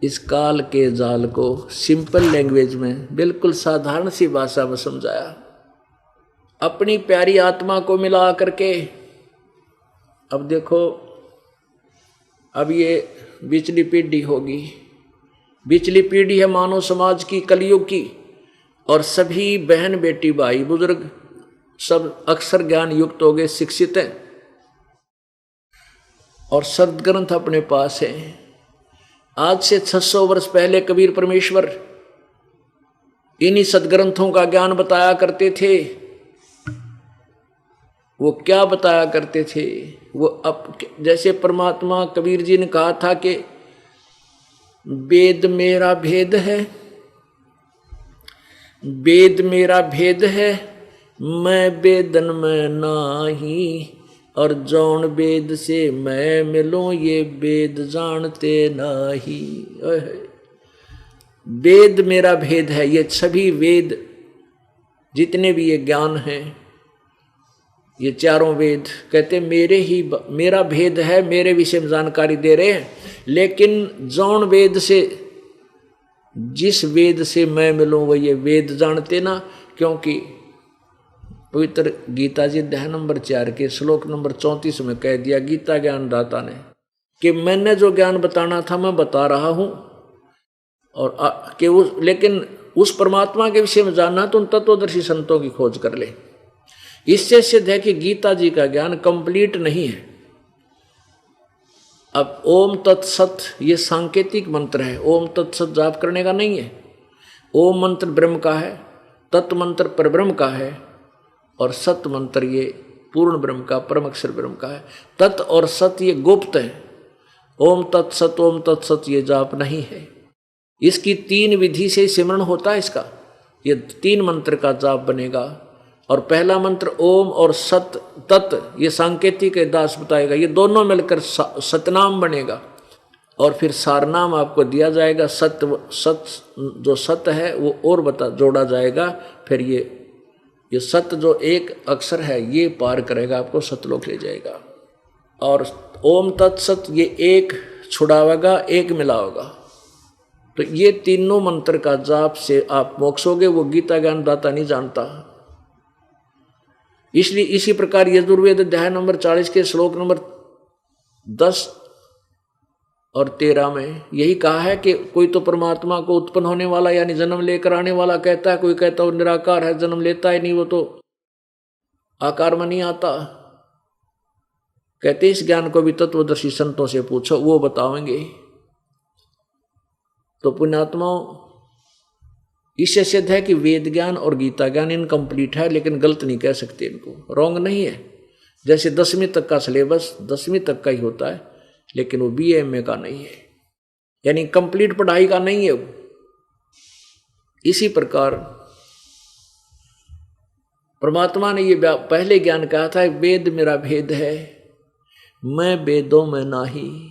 इस काल के जाल को सिंपल लैंग्वेज में, बिल्कुल साधारण सी भाषा में समझाया, अपनी प्यारी आत्मा को मिला करके। अब देखो, अब ये बिचली पीढ़ी होगी, बिचली पीढ़ी है मानव समाज की, कलयुग की, और सभी बहन बेटी भाई बुजुर्ग सब अक्षर ज्ञान युक्त हो गए, शिक्षित हैं, और सदग्रंथ अपने पास है। आज से 600 वर्ष पहले कबीर परमेश्वर इन्हीं सदग्रंथों का ज्ञान बताया करते थे। वो क्या बताया करते थे? वो अब जैसे परमात्मा कबीर जी ने कहा था कि वेद मेरा भेद है, वेद मेरा भेद है, मैं वेदन में नाही, और जौन वेद से मैं मिलूं ये वेद जानते नाही। वेद मेरा भेद है, ये सभी वेद जितने भी ये ज्ञान हैं, ये चारों वेद कहते मेरा भेद है, मेरे विषय में जानकारी दे रहे हैं। लेकिन जौन वेद से, जिस वेद से मैं मिलूं वो ये वेद जानते ना, क्योंकि पवित्र गीता जी अध्याय नंबर 4 के श्लोक नंबर 34 में कह दिया गीता ज्ञानदाता ने कि मैंने जो ज्ञान बताना था मैं बता रहा हूं, और लेकिन उस परमात्मा के विषय में जानना तो उन तत्वदर्शी संतों की खोज कर ले। इससे सिद्ध है कि गीता जी का ज्ञान कंप्लीट नहीं है। अब ओम तत्सत ये सांकेतिक मंत्र है, ओम तत्सत जाप करने का नहीं है। ओम मंत्र ब्रह्म का है, तत् मंत्र परब्रह्म का है, और सत मंत्र ये पूर्ण ब्रह्म का, परम अक्षर ब्रह्म का है। तत् और सत ये गुप्त है। ओम तत्सत ये जाप नहीं है। इसकी 3 विधि से सिमरण होता है इसका, ये 3 मंत्र का जाप बनेगा। और पहला मंत्र ओम और सत तत् ये सांकेतिक है, दास बताएगा, ये दोनों मिलकर सतनाम बनेगा। और फिर सारनाम आपको दिया जाएगा, सत जो सत है वो और जोड़ा जाएगा। फिर ये सत जो एक अक्षर है ये पार करेगा, आपको सतलोक ले जाएगा। और ओम तत्सत ये एक छुड़ावेगा, एक मिलावेगा। तो ये तीनों मंत्र का जाप से आप मोक्ष होगे, वो गीता ज्ञान दाता नहीं जानता। इसलिए इसी प्रकार यजुर्वेद अध्याय नंबर 40 के श्लोक नंबर 10 और 13 में यही कहा है कि कोई तो परमात्मा को उत्पन्न होने वाला यानी जन्म लेकर आने वाला कहता है, कोई कहता है वो निराकार है, जन्म लेता ही नहीं, वो तो आकार में नहीं आता। कहते इस ज्ञान को भी तत्वदर्शी संतों से पूछो, वो बतावेंगे। तो पुण्यात्माओं, इससे सिद्ध है कि वेद ज्ञान और गीता ज्ञान इनकम्प्लीट है, लेकिन गलत नहीं कह सकते, इनको रॉन्ग नहीं है। जैसे 10वीं तक का सिलेबस 10वीं तक का ही होता है, लेकिन वो BA का नहीं है, यानी कंप्लीट पढ़ाई का नहीं है वो। इसी प्रकार परमात्मा ने ये पहले ज्ञान कहा था, वेद मेरा भेद है, मैं वेदों में नाही,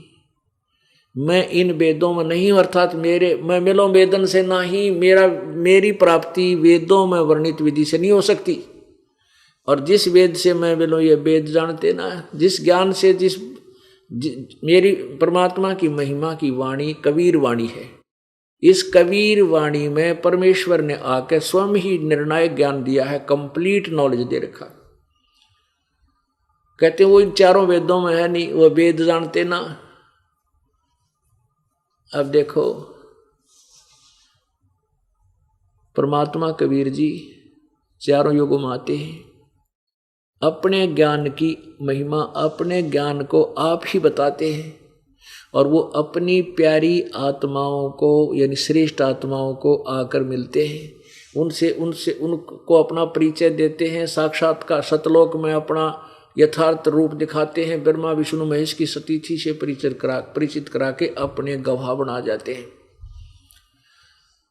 मैं इन वेदों में नहीं, अर्थात मैं मिलो वेदन से नाही, मेरी प्राप्ति वेदों में वर्णित विधि से नहीं हो सकती। और जिस वेद से मैं मिलो, ये वेद जानते ना, जिस ज्ञान से मेरी परमात्मा की महिमा की वाणी कबीर वाणी है। इस कबीर वाणी में परमेश्वर ने आकर स्वयं ही निर्णायक ज्ञान दिया है, कंप्लीट नॉलेज दे रखा। कहते वो इन चारों वेदों में है नहीं, वो वेद जानते ना। अब देखो परमात्मा कबीर जी चारों युगों में आते हैं, अपने ज्ञान की महिमा, अपने ज्ञान को आप ही बताते हैं, और वो अपनी प्यारी आत्माओं को यानी श्रेष्ठ आत्माओं को आकर मिलते हैं, उनको अपना परिचय देते हैं, साक्षात्कार सतलोक में अपना यथार्थ रूप दिखाते हैं, ब्रह्मा विष्णु महेश की सतीथि से परिचित करा के अपने गवाह बना जाते हैं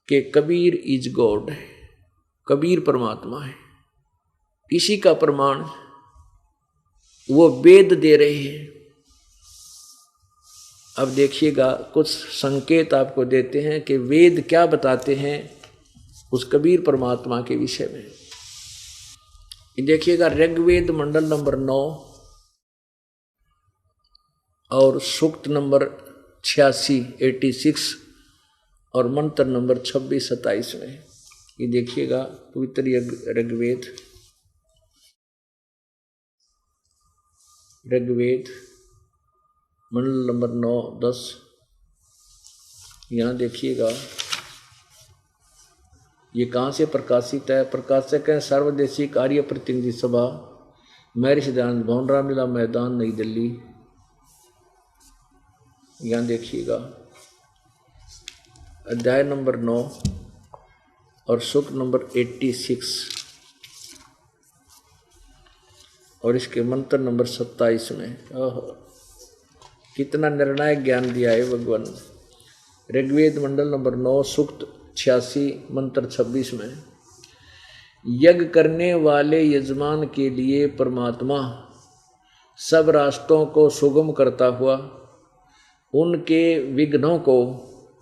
कि कबीर इज गॉड, कबीर परमात्मा है। इसी का प्रमाण वो वेद दे रहे हैं। अब देखिएगा, कुछ संकेत आपको देते हैं कि वेद क्या बताते हैं उस कबीर परमात्मा के विषय में। देखिएगा, ऋग्वेद मंडल नंबर 9 और सूक्त नंबर 86 और मंत्र नंबर 26-27 में। ये देखिएगा पवित्र ऋग्वेद मंडल नंबर 9-10। यहाँ देखिएगा ये कहाँ से प्रकाशित है। प्रकाशक है सर्वदेशी कार्य प्रतिनिधि सभा, मैरिज सिद्धांत भवन, रामलीला मैदान, नई दिल्ली। यहाँ देखिएगा अध्याय नंबर 9 और सूक्त नंबर 86 और इसके मंत्र नंबर 27 में। कितना निर्णायक ज्ञान दिया है भगवान। ऋग्वेद मंडल नंबर 9 सूक्त 86 मंत्र 26 में, यज्ञ करने वाले यजमान के लिए परमात्मा सब रास्तों को सुगम करता हुआ उनके विघ्नों को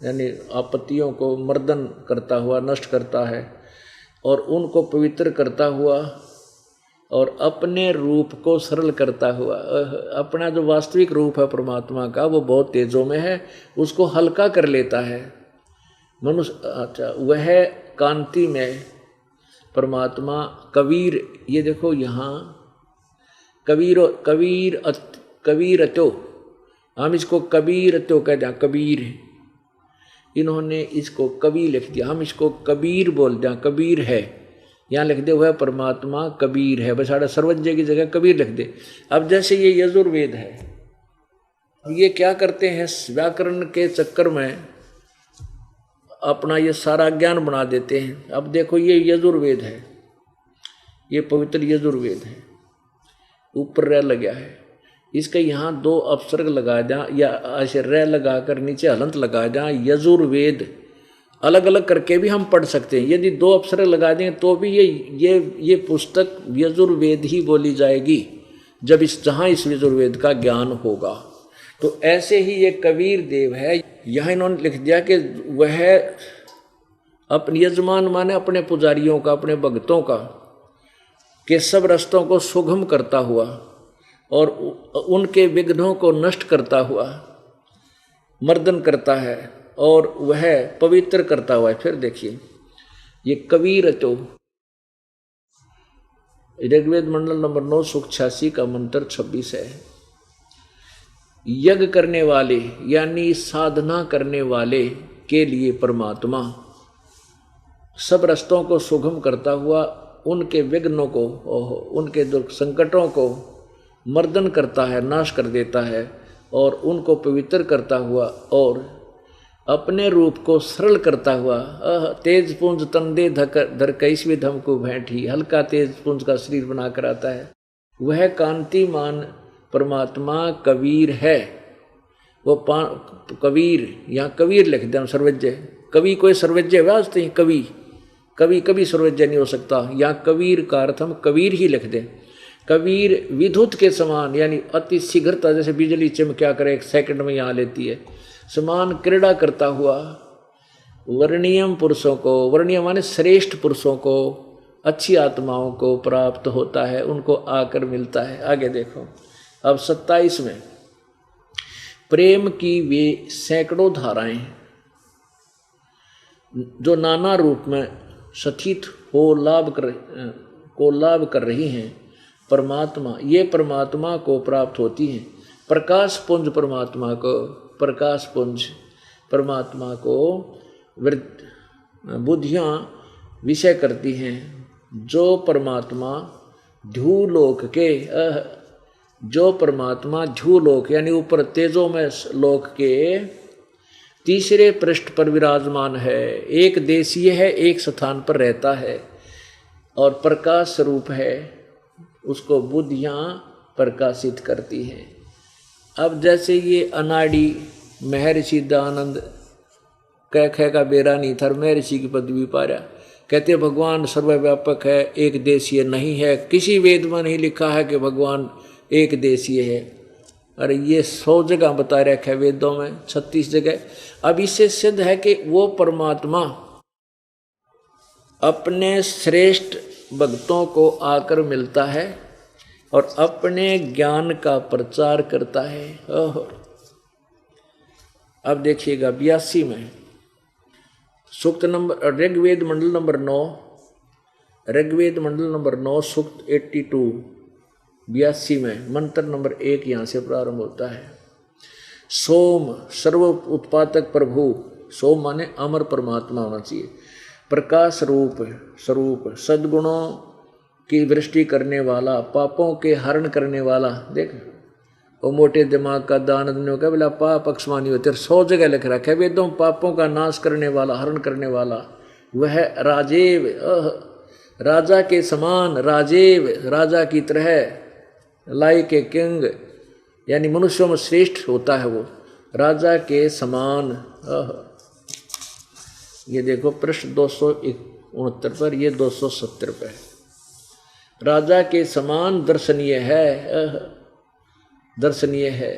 यानी आपत्तियों को मर्दन करता हुआ नष्ट करता है, और उनको पवित्र करता हुआ और अपने रूप को सरल करता हुआ। अपना जो वास्तविक रूप है परमात्मा का वो बहुत तेजों में है, उसको हल्का कर लेता है मनुष्य। अच्छा, वह कांति में परमात्मा कबीर, ये देखो यहाँ कबीरतो, हम इसको कबीरतो कहते हैं, कबीर। इन्होंने इसको कबीर लिख दिया, हम इसको कबीर बोल दें, कबीर है। यहाँ लिख दे हुआ परमात्मा कबीर है, बस साढ़े सर्वज्ञ की जगह कबीर लिख दे। अब जैसे ये यजुर्वेद है, ये क्या करते हैं व्याकरण के चक्कर में अपना ये सारा ज्ञान बना देते हैं। अब देखो ये यजुर्वेद है, ये पवित्र यजुर्वेद है, ऊपर रह लगा है, इसके यहाँ 2 अपसर्ग लगा दें या ऐसे रह लगाकर नीचे हलंत लगा दें, यजुर्वेद अलग अलग करके भी हम पढ़ सकते हैं। यदि 2 अपसर्ग लगा दें तो भी ये पुस्तक यजुर्वेद ही बोली जाएगी जब जहाँ इस यजुर्वेद का ज्ञान होगा। तो ऐसे ही ये कबीर देव है, यहाँ इन्होंने लिख दिया कि वह अपने यजमान माने अपने पुजारियों का, अपने भक्तों का के सब रास्तों को सुगम करता हुआ और उनके विघ्नों को नष्ट करता हुआ मर्दन करता है, और वह पवित्र करता हुआ है। फिर देखिए ये कबीर तो ऋग्वेद मंडल नंबर 9 सूक्त 86 का मंत्र 26 है। यज्ञ करने वाले यानी साधना करने वाले के लिए परमात्मा सब रास्तों को सुगम करता हुआ उनके विघ्नों को, उनके दुख संकटों को मर्दन करता है, नाश कर देता है और उनको पवित्र करता हुआ और अपने रूप को सरल करता हुआ तेज पुंज तंदे धर कैसवी धम को भेंटी, हल्का तेज पुंज का शरीर बनाकर आता है। वह कांतिमान परमात्मा कबीर है। वो कबीर, यहाँ कबीर लिख दें सर्वज्ञ, कवि कोई सर्वज्ञ वास्ते ही कवि कभी सर्वज्ञ नहीं हो सकता। यहाँ कबीर का अर्थ हम कबीर ही लिख दें। कबीर विद्युत के समान यानी अति शीघ्रता, जैसे बिजली चमक्या करे 1 सेकंड में यहाँ लेती है, समान क्रीड़ा करता हुआ वर्णीयम पुरुषों को, वर्णीय माने श्रेष्ठ पुरुषों को, अच्छी आत्माओं को प्राप्त होता है, उनको आकर मिलता है। आगे देखो अब 27 में, प्रेम की वे सैकड़ों धाराएं जो नाना रूप में सथित हो लाभ कर रही हैं परमात्मा, ये परमात्मा को प्राप्त होती हैं। प्रकाश पुंज परमात्मा को बुद्धियाँ विषय करती हैं। जो परमात्मा ध्यूलोक यानी ऊपर तेजों में लोक के तीसरे पृष्ठ पर विराजमान है, एक देशीय है, एक स्थान पर रहता है और प्रकाश स्वरूप है, उसको बुद्धियाँ प्रकाशित करती हैं। अब जैसे ये अनाड़ी महर्षि दयानंद कह का बेरा नहीं था, महर्षि की पदवी पाया, कहते भगवान सर्वव्यापक है, एक देशीय नहीं है, किसी वेद में नहीं लिखा है कि भगवान एक देशीय है। अरे ये 100 जगह बता रखा है वेदों में, 36 जगह। अब इससे सिद्ध है कि वो परमात्मा अपने श्रेष्ठ भक्तों को आकर मिलता है और अपने ज्ञान का प्रचार करता है। अब देखिएगा 82 में सूक्त नंबर ऋग्वेद मंडल नंबर 9 सूक्त 82 82 में मंत्र नंबर 1 यहाँ से प्रारंभ होता है। सोम सर्व उत्पादक प्रभु, सोम माने अमर परमात्मा होना चाहिए, प्रकाश स्वरूप सद्गुणों की वृष्टि करने वाला, पापों के हरण करने वाला। देख वो मोटे दिमाग का दानव ने कहा बोला पाप अक्षमानी होते, 100 जगह लिख रखा है वेदों, पापों का नाश करने वाला, हरण करने वाला। वह राजेव राजा के समान, राजेव राजा की तरह, लाइक ए किंग यानी मनुष्यों में श्रेष्ठ होता है वो, राजा के समान। ये देखो पृष्ठ 269 पर, ये 270 पे, राजा के समान दर्शनीय है।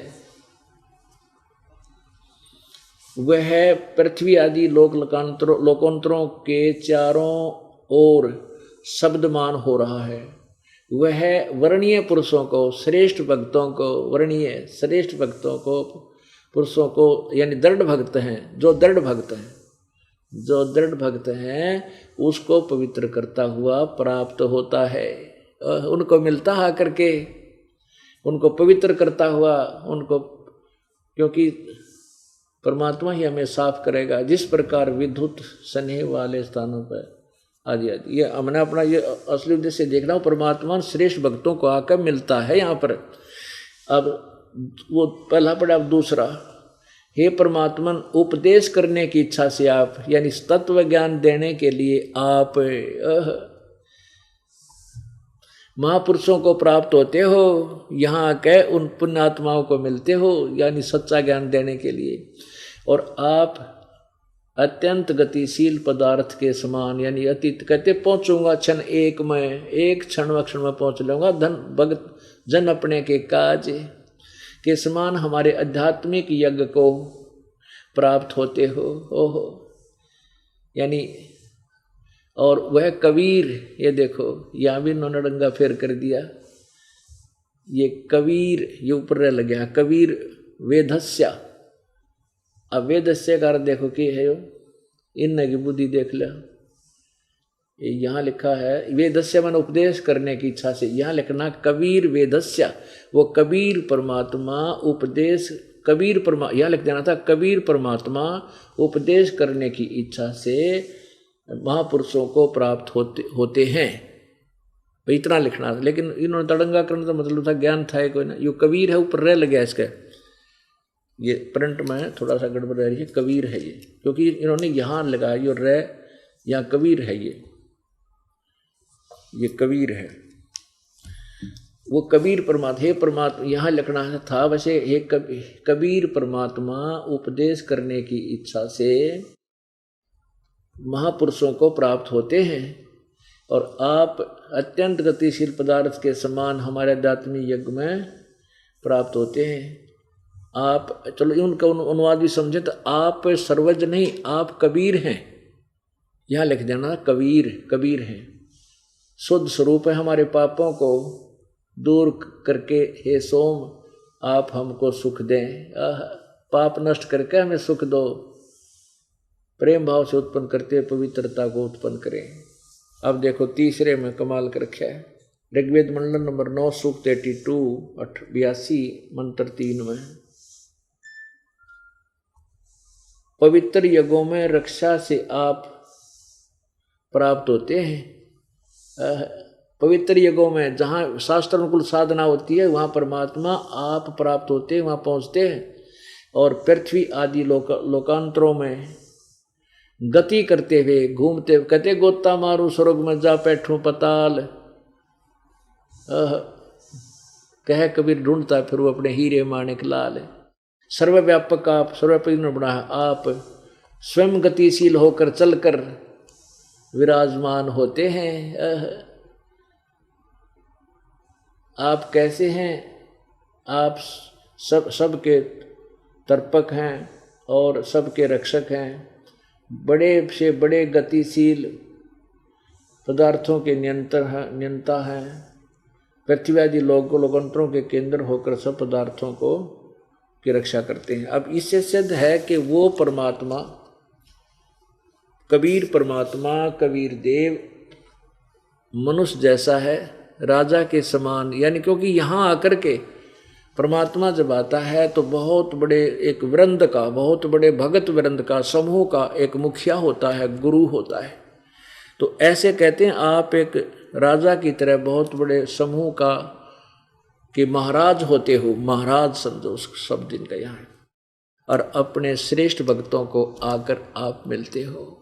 वह पृथ्वी आदि लोकांतरों के चारों ओर शब्दमान हो रहा है। वह वर्णीय पुरुषों को, श्रेष्ठ भक्तों को, पुरुषों को यानी दृढ़ भक्त हैं, जो दृढ़ भक्त हैं उसको पवित्र करता हुआ प्राप्त होता है। उनको मिलता है करके, उनको पवित्र करता हुआ, उनको, क्योंकि परमात्मा ही हमें साफ करेगा। जिस प्रकार विद्युत स्नेह वाले स्थानों पर आदि ये हमने अपना ये असली उद्देश्य देखना हो, परमात्मा श्रेष्ठ भक्तों को आकर मिलता है यहाँ पर। अब वो पहला पड़ा, अब दूसरा, हे परमात्मा उपदेश करने की इच्छा से आप यानी तत्व ज्ञान देने के लिए आप महापुरुषों को प्राप्त होते हो, यहाँ के उन पुण्यात्माओं को मिलते हो यानी सच्चा ज्ञान देने के लिए। और आप अत्यंत गतिशील पदार्थ के समान यानी अतीत, कहते पहुँचूंगा क्षण एक में, एक क्षण में पहुँच लूँगा, धन भगत जन अपने के काज के समान हमारे आध्यात्मिक यज्ञ को प्राप्त होते हो। ओहो यानी, और वह कबीर, ये देखो यहाँ भी उन्होंने डंगा फेर कर दिया, ये कबीर, ये ऊपर लग गया कबीर वेधस्या, अब वेदस्य का देखो कि है यो इन की बुद्धि देख लो। यहाँ लिखा है वेदस्य मन उपदेश करने की इच्छा से, यहाँ लिखना कबीर वेदस्य, वो कबीर परमात्मा उपदेश, कबीर परमा यहाँ लिख देना था कबीर परमात्मा उपदेश करने की इच्छा से महापुरुषों को प्राप्त होते हैं। भाई इतना लिखना था, लेकिन इन्होंने तड़ंगा करने का मतलब था ज्ञान था कोई ना, यो कबीर है ऊपर रह लग गया इसका, ये प्रिंट में थोड़ा सा गड़बड़ रह रही है, कबीर है ये, क्योंकि इन्होंने यहाँ लगाया यो रह, यहाँ कबीर है ये कबीर है, वो कबीर परमात्मा, हे परमात्मा यहाँ लिखना था वैसे, हे कबीर परमात्मा उपदेश करने की इच्छा से महापुरुषों को प्राप्त होते हैं और आप अत्यंत गतिशील पदार्थ के समान हमारे आध्यात्मिक यज्ञ में प्राप्त होते हैं। आप चलो उनका अनुवाद भी समझे तो आप सर्वज्ञ नहीं, आप कबीर हैं, यहाँ लिख देना कबीर हैं, शुद्ध स्वरूप है, हमारे पापों को दूर करके हे सोम आप हमको सुख दें, पाप नष्ट करके हमें सुख दो, प्रेम भाव से उत्पन्न करते पवित्रता को उत्पन्न करें। अब देखो तीसरे में कमाल कर रखा है, ऋग्वेद मंडल नंबर 9 सूक्त 82 मंत्र 3 में, पवित्र यज्ञों में रक्षा से आप प्राप्त होते हैं। पवित्र यज्ञों में जहाँ शास्त्र अनुकूल साधना होती है वहाँ परमात्मा आप प्राप्त होते हैं, वहाँ पहुँचते हैं। और पृथ्वी आदि लोकांतरों में गति करते हुए घूमते, कहते गोता मारू स्वर्ग में जा बैठूं पताल, कह कबीर ढूंढता फिर वो अपने हीरे माणिक लाल। सर्वव्यापक आप, सर्वव्यापक बना आप स्वयं गतिशील होकर चलकर विराजमान होते हैं। आप कैसे हैं? आप सबके तर्पक हैं और सबके रक्षक हैं, बड़े से बड़े गतिशील पदार्थों के नियंता हैं, पृथ्वी आदि लोकांतरों के केंद्र होकर सब पदार्थों को की रक्षा करते हैं। अब इससे सिद्ध है कि वो परमात्मा कबीर परमात्मा कबीर देव मनुष्य जैसा है, राजा के समान, यानी क्योंकि यहाँ आकर के परमात्मा जब आता है तो बहुत बड़े एक वृंद का, बहुत बड़े भगत वृंद का, समूह का एक मुखिया होता है, गुरु होता है। तो ऐसे कहते हैं आप एक राजा की तरह बहुत बड़े समूह का कि महाराज होते हो, महाराज समझो उस शब्द इनका यहाँ है, और अपने श्रेष्ठ भक्तों को आकर आप मिलते हो।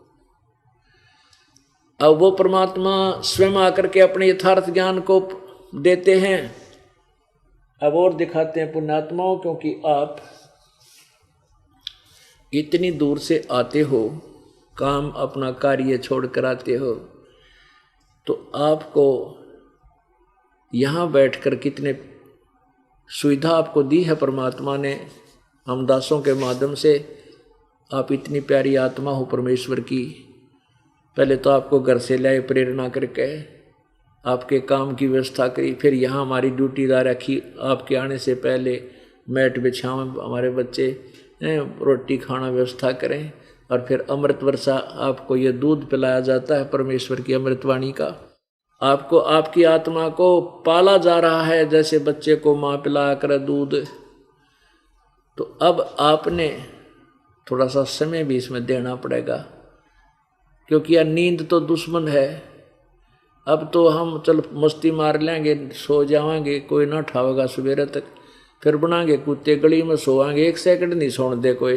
अब वो परमात्मा स्वयं आकर के अपने यथार्थ ज्ञान को देते हैं। अब और दिखाते हैं पुण्यात्माओं, क्योंकि आप इतनी दूर से आते हो, काम अपना कार्य छोड़ कर आते हो, तो आपको यहाँ बैठकर कितने सुविधा आपको दी है परमात्मा ने हम दासों के माध्यम से। आप इतनी प्यारी आत्मा हो परमेश्वर की, पहले तो आपको घर से लाए प्रेरणा करके, आपके काम की व्यवस्था करी, फिर यहाँ हमारी ड्यूटीदार रखी, आपके आने से पहले मैट बिछाएं, हमारे बच्चे रोटी खाना व्यवस्था करें, और फिर अमृत वर्षा आपको ये दूध पिलाया जाता है परमेश्वर की अमृतवाणी का। आपको आपकी आत्मा को पाला जा रहा है जैसे बच्चे को माँ पिलाया कर दूध। तो अब आपने थोड़ा सा समय भी इसमें देना पड़ेगा, क्योंकि यह नींद तो दुश्मन है। अब तो हम चल मस्ती मार लेंगे, सो जाएंगे, कोई ना उठावेगा सवेरे तक, फिर बनाएंगे कुत्ते गली में सोएंगे, 1 सेकंड नहीं सोने दे कोई।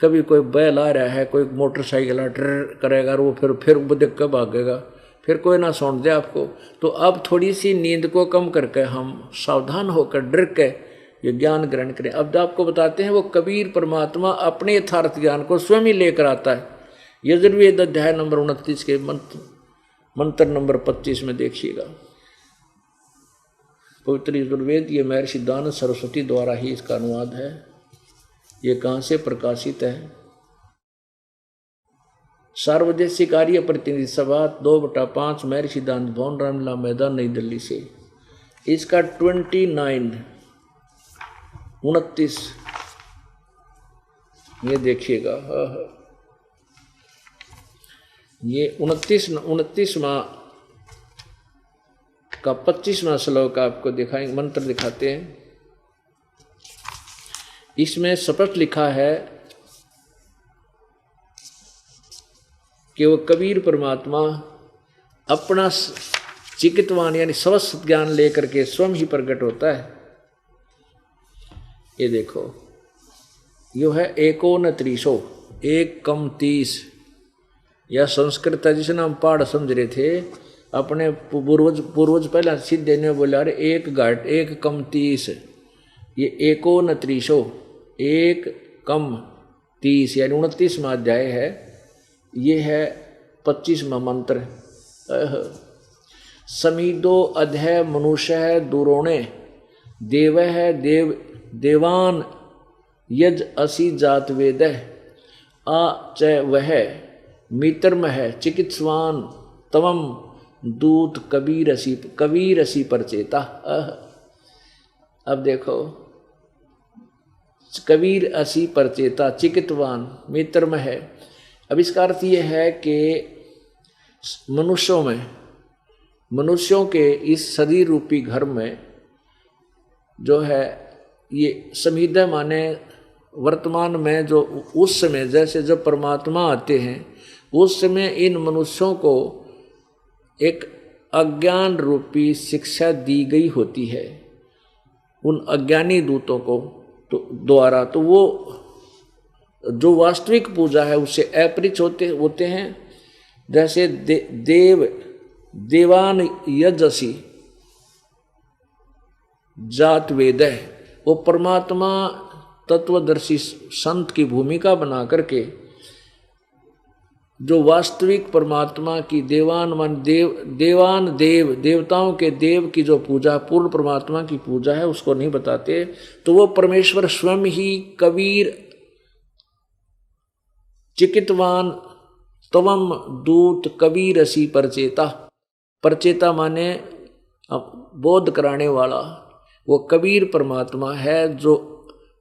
कभी कोई बैल आ रहा है, कोई मोटरसाइकिल ट्र करेगा, और वो फिर देख कर भागेगा, फिर कोई ना सोने दे आपको। तो अब थोड़ी सी नींद को कम करके हम सावधान होकर डर के ये ज्ञान ग्रहण करें। अब आपको बताते हैं वो कबीर परमात्मा अपने यथार्थ ज्ञान को स्वयं ही लेकर आता है। यजुर्वेद अध्याय नंबर 29 के मंत्र नंबर 25 में देखिएगा। पवित्र यजुर्वेद, ये महर्षि दानव सरस्वती द्वारा ही इसका अनुवाद है। ये कहाँ से प्रकाशित है? सार्वदेशिक कार्य प्रतिनिधि सभा 2/5 महर्षि दानव भवन, रामलीला मैदान, नई दिल्ली से। इसका 29 ये देखिएगा, ये 29वां का 25वां श्लोक आपको दिखाएंगे, मंत्र दिखाते हैं। इसमें स्पष्ट लिखा है कि वो कबीर परमात्मा अपना चिकित्वान यानी स्वस्थ ज्ञान लेकर के स्वयं ही प्रकट होता है। ये देखो, यो है 29, 1 कम 30। यह संस्कृत है जिसे हम पाठ समझ रहे थे। अपने पूर्वज पहले सीधे ने बोला, अरे 1 कम 30, ये 29, 1 कम 30 यानी 29वां अध्याय है। ये है 25वां मंत्र। समीदो अध्याय मनुष्य है दुरोणे, देव है देवान यज असी जात वेद आ च वह मित्रम है चिकित्सवान तवम दूत कबीर असी परचेता। अब देखो, कबीर असी परचेता, चिकित्वान मित्रम है। अब इसका अर्थ यह है कि मनुष्यों के इस शरीर रूपी घर में जो है ये समीधा माने वर्तमान में जो उस समय जैसे जब परमात्मा आते हैं उस समय इन मनुष्यों को एक अज्ञान रूपी शिक्षा दी गई होती है उन अज्ञानी दूतों को द्वारा। तो वो जो वास्तविक पूजा है उससे अपरिचित होते हैं। जैसे देवान यजसी जात वेद है, वो परमात्मा तत्वदर्शी संत की भूमिका बना करके जो वास्तविक परमात्मा की देवताओं के देव की जो पूजा, पूर्ण परमात्मा की पूजा है उसको नहीं बताते। तो वो परमेश्वर स्वयं ही कबीर चिकित्वान तवम दूत कबीर असी परचेता। परचेता माने बोध कराने वाला, वो कबीर परमात्मा है जो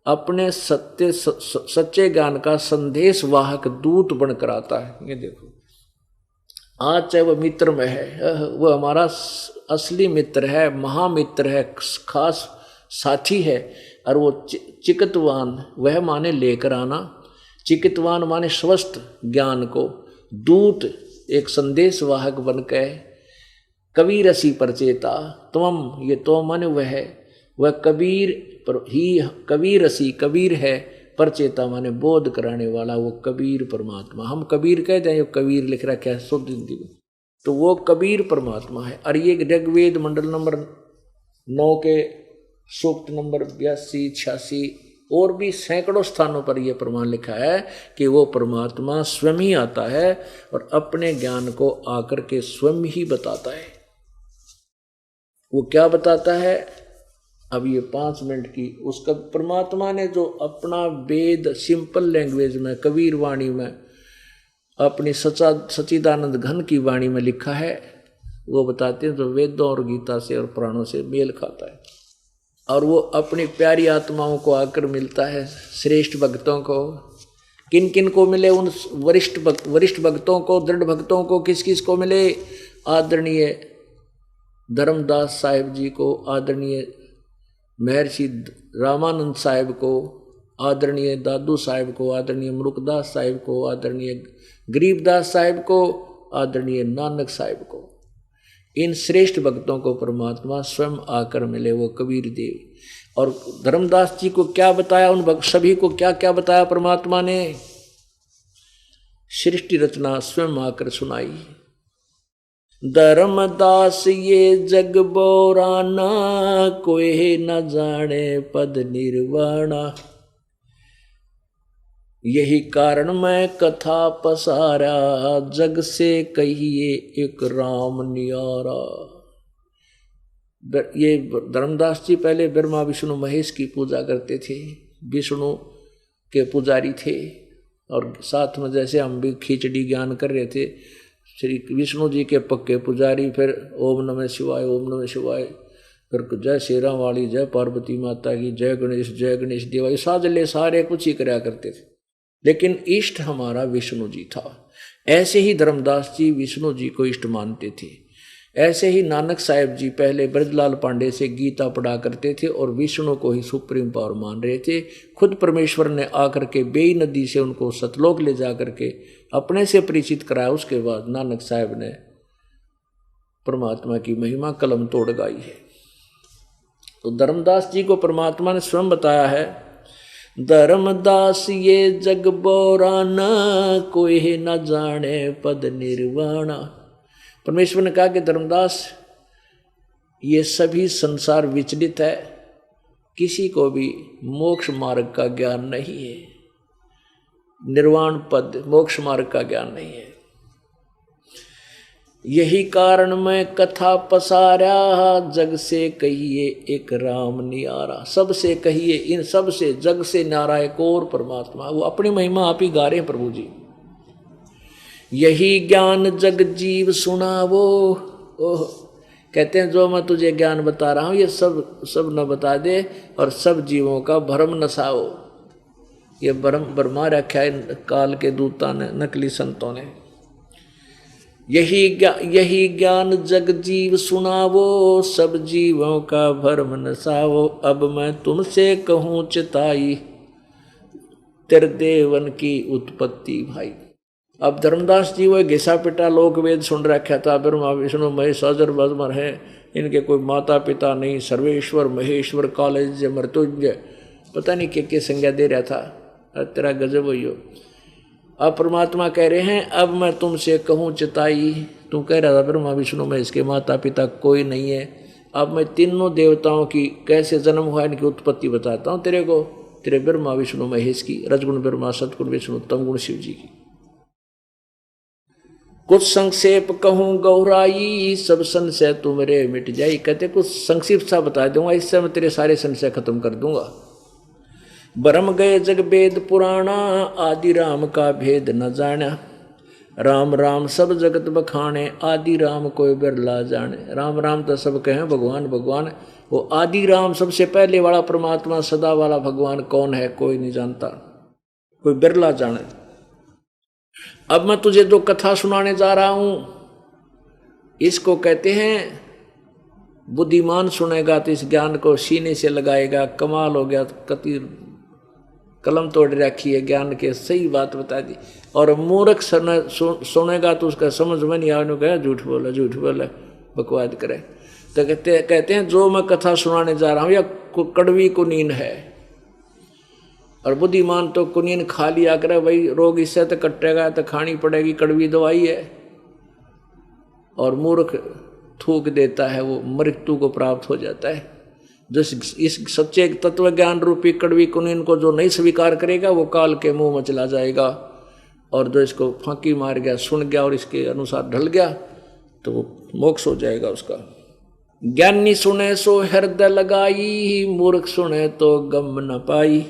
अपने सच्चे ज्ञान का संदेश वाहक दूत बनकर आता है। ये देखो, आज चाहे वह मित्र में है, वो हमारा असली मित्र है, महामित्र है, खास साथी है। और वो चिकित्वान वह माने लेकर आना, चिकित्वान माने स्वस्थ ज्ञान को, दूत एक संदेश वाहक बनकर, कबीर असी परचेता त्वम, ये तो माने वह कबीर ही कबीर असी कबीर है, परचेता माने बोध कराने वाला, वो कबीर परमात्मा। हम कबीर कहते हैं, कबीर लिख रखा है शुद्ध हिंदी में, तो वो कबीर परमात्मा है। और ये ऋग्वेद मंडल नंबर 9 के सूक्त नंबर 82, 86 और भी सैकड़ों स्थानों पर यह प्रमाण लिखा है कि वो परमात्मा स्वयं ही आता है और अपने ज्ञान को आकर के स्वयं ही बताता है। वो क्या बताता है? अब ये 5 मिनट की उसका परमात्मा ने जो अपना वेद सिंपल लैंग्वेज में कबीर वाणी में अपनी सच्चिदानंद घन की वाणी में लिखा है वो बताते हैं, जो वेदों और गीता से और पुराणों से मेल खाता है। और वो अपनी प्यारी आत्माओं को आकर मिलता है, श्रेष्ठ भक्तों को। किन किन को मिले? उन वरिष्ठ भक्तों को, दृढ़ भक्तों को। किस किस को मिले? आदरणीय धर्मदास साहिब जी को, आदरणीय महर्षि रामानंद साहिब को, आदरणीय दादू साहिब को, आदरणीय मुरुकदास साहिब को, आदरणीय गरीबदास साहिब को, आदरणीय नानक साहिब को। इन श्रेष्ठ भक्तों को परमात्मा स्वयं आकर मिले, वो कबीर देव। और धर्मदास जी को क्या बताया? उन सभी को क्या क्या बताया परमात्मा ने? सृष्टि रचना स्वयं आकर सुनाई। धर्मदास ये जग बोराना, कोई न जाने पद निर्वाणा। यही कारण मैं कथा पसारा, जग से कहिए एक राम नियारा। ये धर्मदास जी पहले ब्रह्मा विष्णु महेश की पूजा करते थे, विष्णु के पुजारी थे। और साथ में जैसे हम भी खिचड़ी ज्ञान कर रहे थे, श्री विष्णु जी के पक्के पुजारी, फिर ओम नमः शिवाय, ओम नमः शिवाय, फिर जय शेरा वाली, जय पार्वती माता की, जय गणेश देवा, ये साजले सारे कुछ ही कराया करते थे। लेकिन इष्ट हमारा विष्णु जी था। ऐसे ही धर्मदास जी विष्णु जी को इष्ट मानते थे। ऐसे ही नानक साहिब जी पहले ब्रजलाल पांडे से गीता पढ़ा करते थे और विष्णु को ही सुप्रीम पावर मान रहे थे। खुद परमेश्वर ने आकर के बेई नदी से उनको सतलोक ले जा करके अपने से परिचित कराया। उसके बाद नानक साहिब ने परमात्मा की महिमा कलम तोड़ गाई है। तो धर्मदास जी को परमात्मा ने स्वयं बताया है, धर्मदास ये जग बोराना, कोई न जाने पद निर्वाणा। परमेश्वर ने कहा कि धर्मदास ये सभी संसार विचलित है, किसी को भी मोक्ष मार्ग का ज्ञान नहीं है, निर्वाण पद मोक्ष मार्ग का ज्ञान नहीं है। यही कारण मैं कथा पसारा, जग से कहिए एक राम नियारा। सबसे कहिए, इन सब से, जग से न्यारा एक और परमात्मा। वो अपनी महिमा आप ही गा रहे हैं प्रभु जी। यही ज्ञान जग जीव सुनावो। ओह, कहते हैं जो मैं तुझे ज्ञान बता रहा हूं ये सब न बता दे और सब जीवों का भ्रम नसाओ। ये भरमा रखा है काल के दूता ने, नकली संतों ने। यही ज्ञान जग जीव सुनावो, सब जीवों का भरम नसावो। अब मैं तुमसे कहूँ चिताई, तेरे देवन की उत्पत्ति भाई। अब धर्मदास जी वो घिसा पिटा लोक वेद सुन रखा था, ब्रह्मा विष्णु महेश अजर बजमर है, इनके कोई माता पिता नहीं, सर्वेश्वर महेश्वर कालज मृत्युंजय, पता नहीं क्या संज्ञा दे रहा था। तेरा गजब हुई हो। अब परमात्मा कह रहे हैं अब मैं तुमसे कहूँ चिताई। तू कह रहा था ब्रह्मा विष्णु में इसके माता पिता कोई नहीं है, अब मैं तीनों देवताओं की कैसे जन्म हुआ इनकी उत्पत्ति बताता हूँ तेरे को, तेरे ब्रह्मा विष्णु महेश की, रजगुण ब्रह्मा सतगुण विष्णु तमगुण शिव जी की। कुछ संक्षेप कहूँ गौराई, सब संशय तुम्हारे मिट जाई। कहते कुछ संक्षिप्त सा बता दूंगा, इससे मैं तेरे सारे संशय खत्म कर दूंगा। भरम गए जग वेद पुराना, आदि राम का भेद न जाना। राम राम सब जगत बखाने, आदि राम कोई बिरला जाने। राम राम तो सब कहें भगवान भगवान, वो आदि राम सबसे पहले वाला परमात्मा सदा वाला भगवान कौन है कोई नहीं जानता, कोई बिरला जाने। अब मैं तुझे जो कथा सुनाने जा रहा हूं इसको कहते हैं बुद्धिमान सुनेगा तो इस ज्ञान को सीने से लगाएगा। कमाल हो गया, कति कलम तोड़ रखी है ज्ञान के, सही बात बता दी। और मूर्ख सुनेगा तो उसका समझ में नहीं आने गया, झूठ बोला बकवाद करे। तो कहते हैं जो मैं कथा सुनाने जा रहा हूँ या कड़वी कुनीन है, और बुद्धिमान तो कुनीन खा लिया करे, भाई रोग इससे तो कटेगा तो खानी पड़ेगी, कड़वी दवाई है। और मूर्ख थूक देता है, वो मृत्यु को प्राप्त हो जाता है। जो इस सच्चे तत्व ज्ञान रूपी कड़वी कुनीन को जो नहीं स्वीकार करेगा वो काल के मुंह में चला जाएगा। और जो इसको फांकी मार गया, सुन गया और इसके अनुसार ढल गया तो वो मोक्ष हो जाएगा उसका। ज्ञानी सुने सो हृदय लगाई, मूर्ख सुने तो गम न पाई।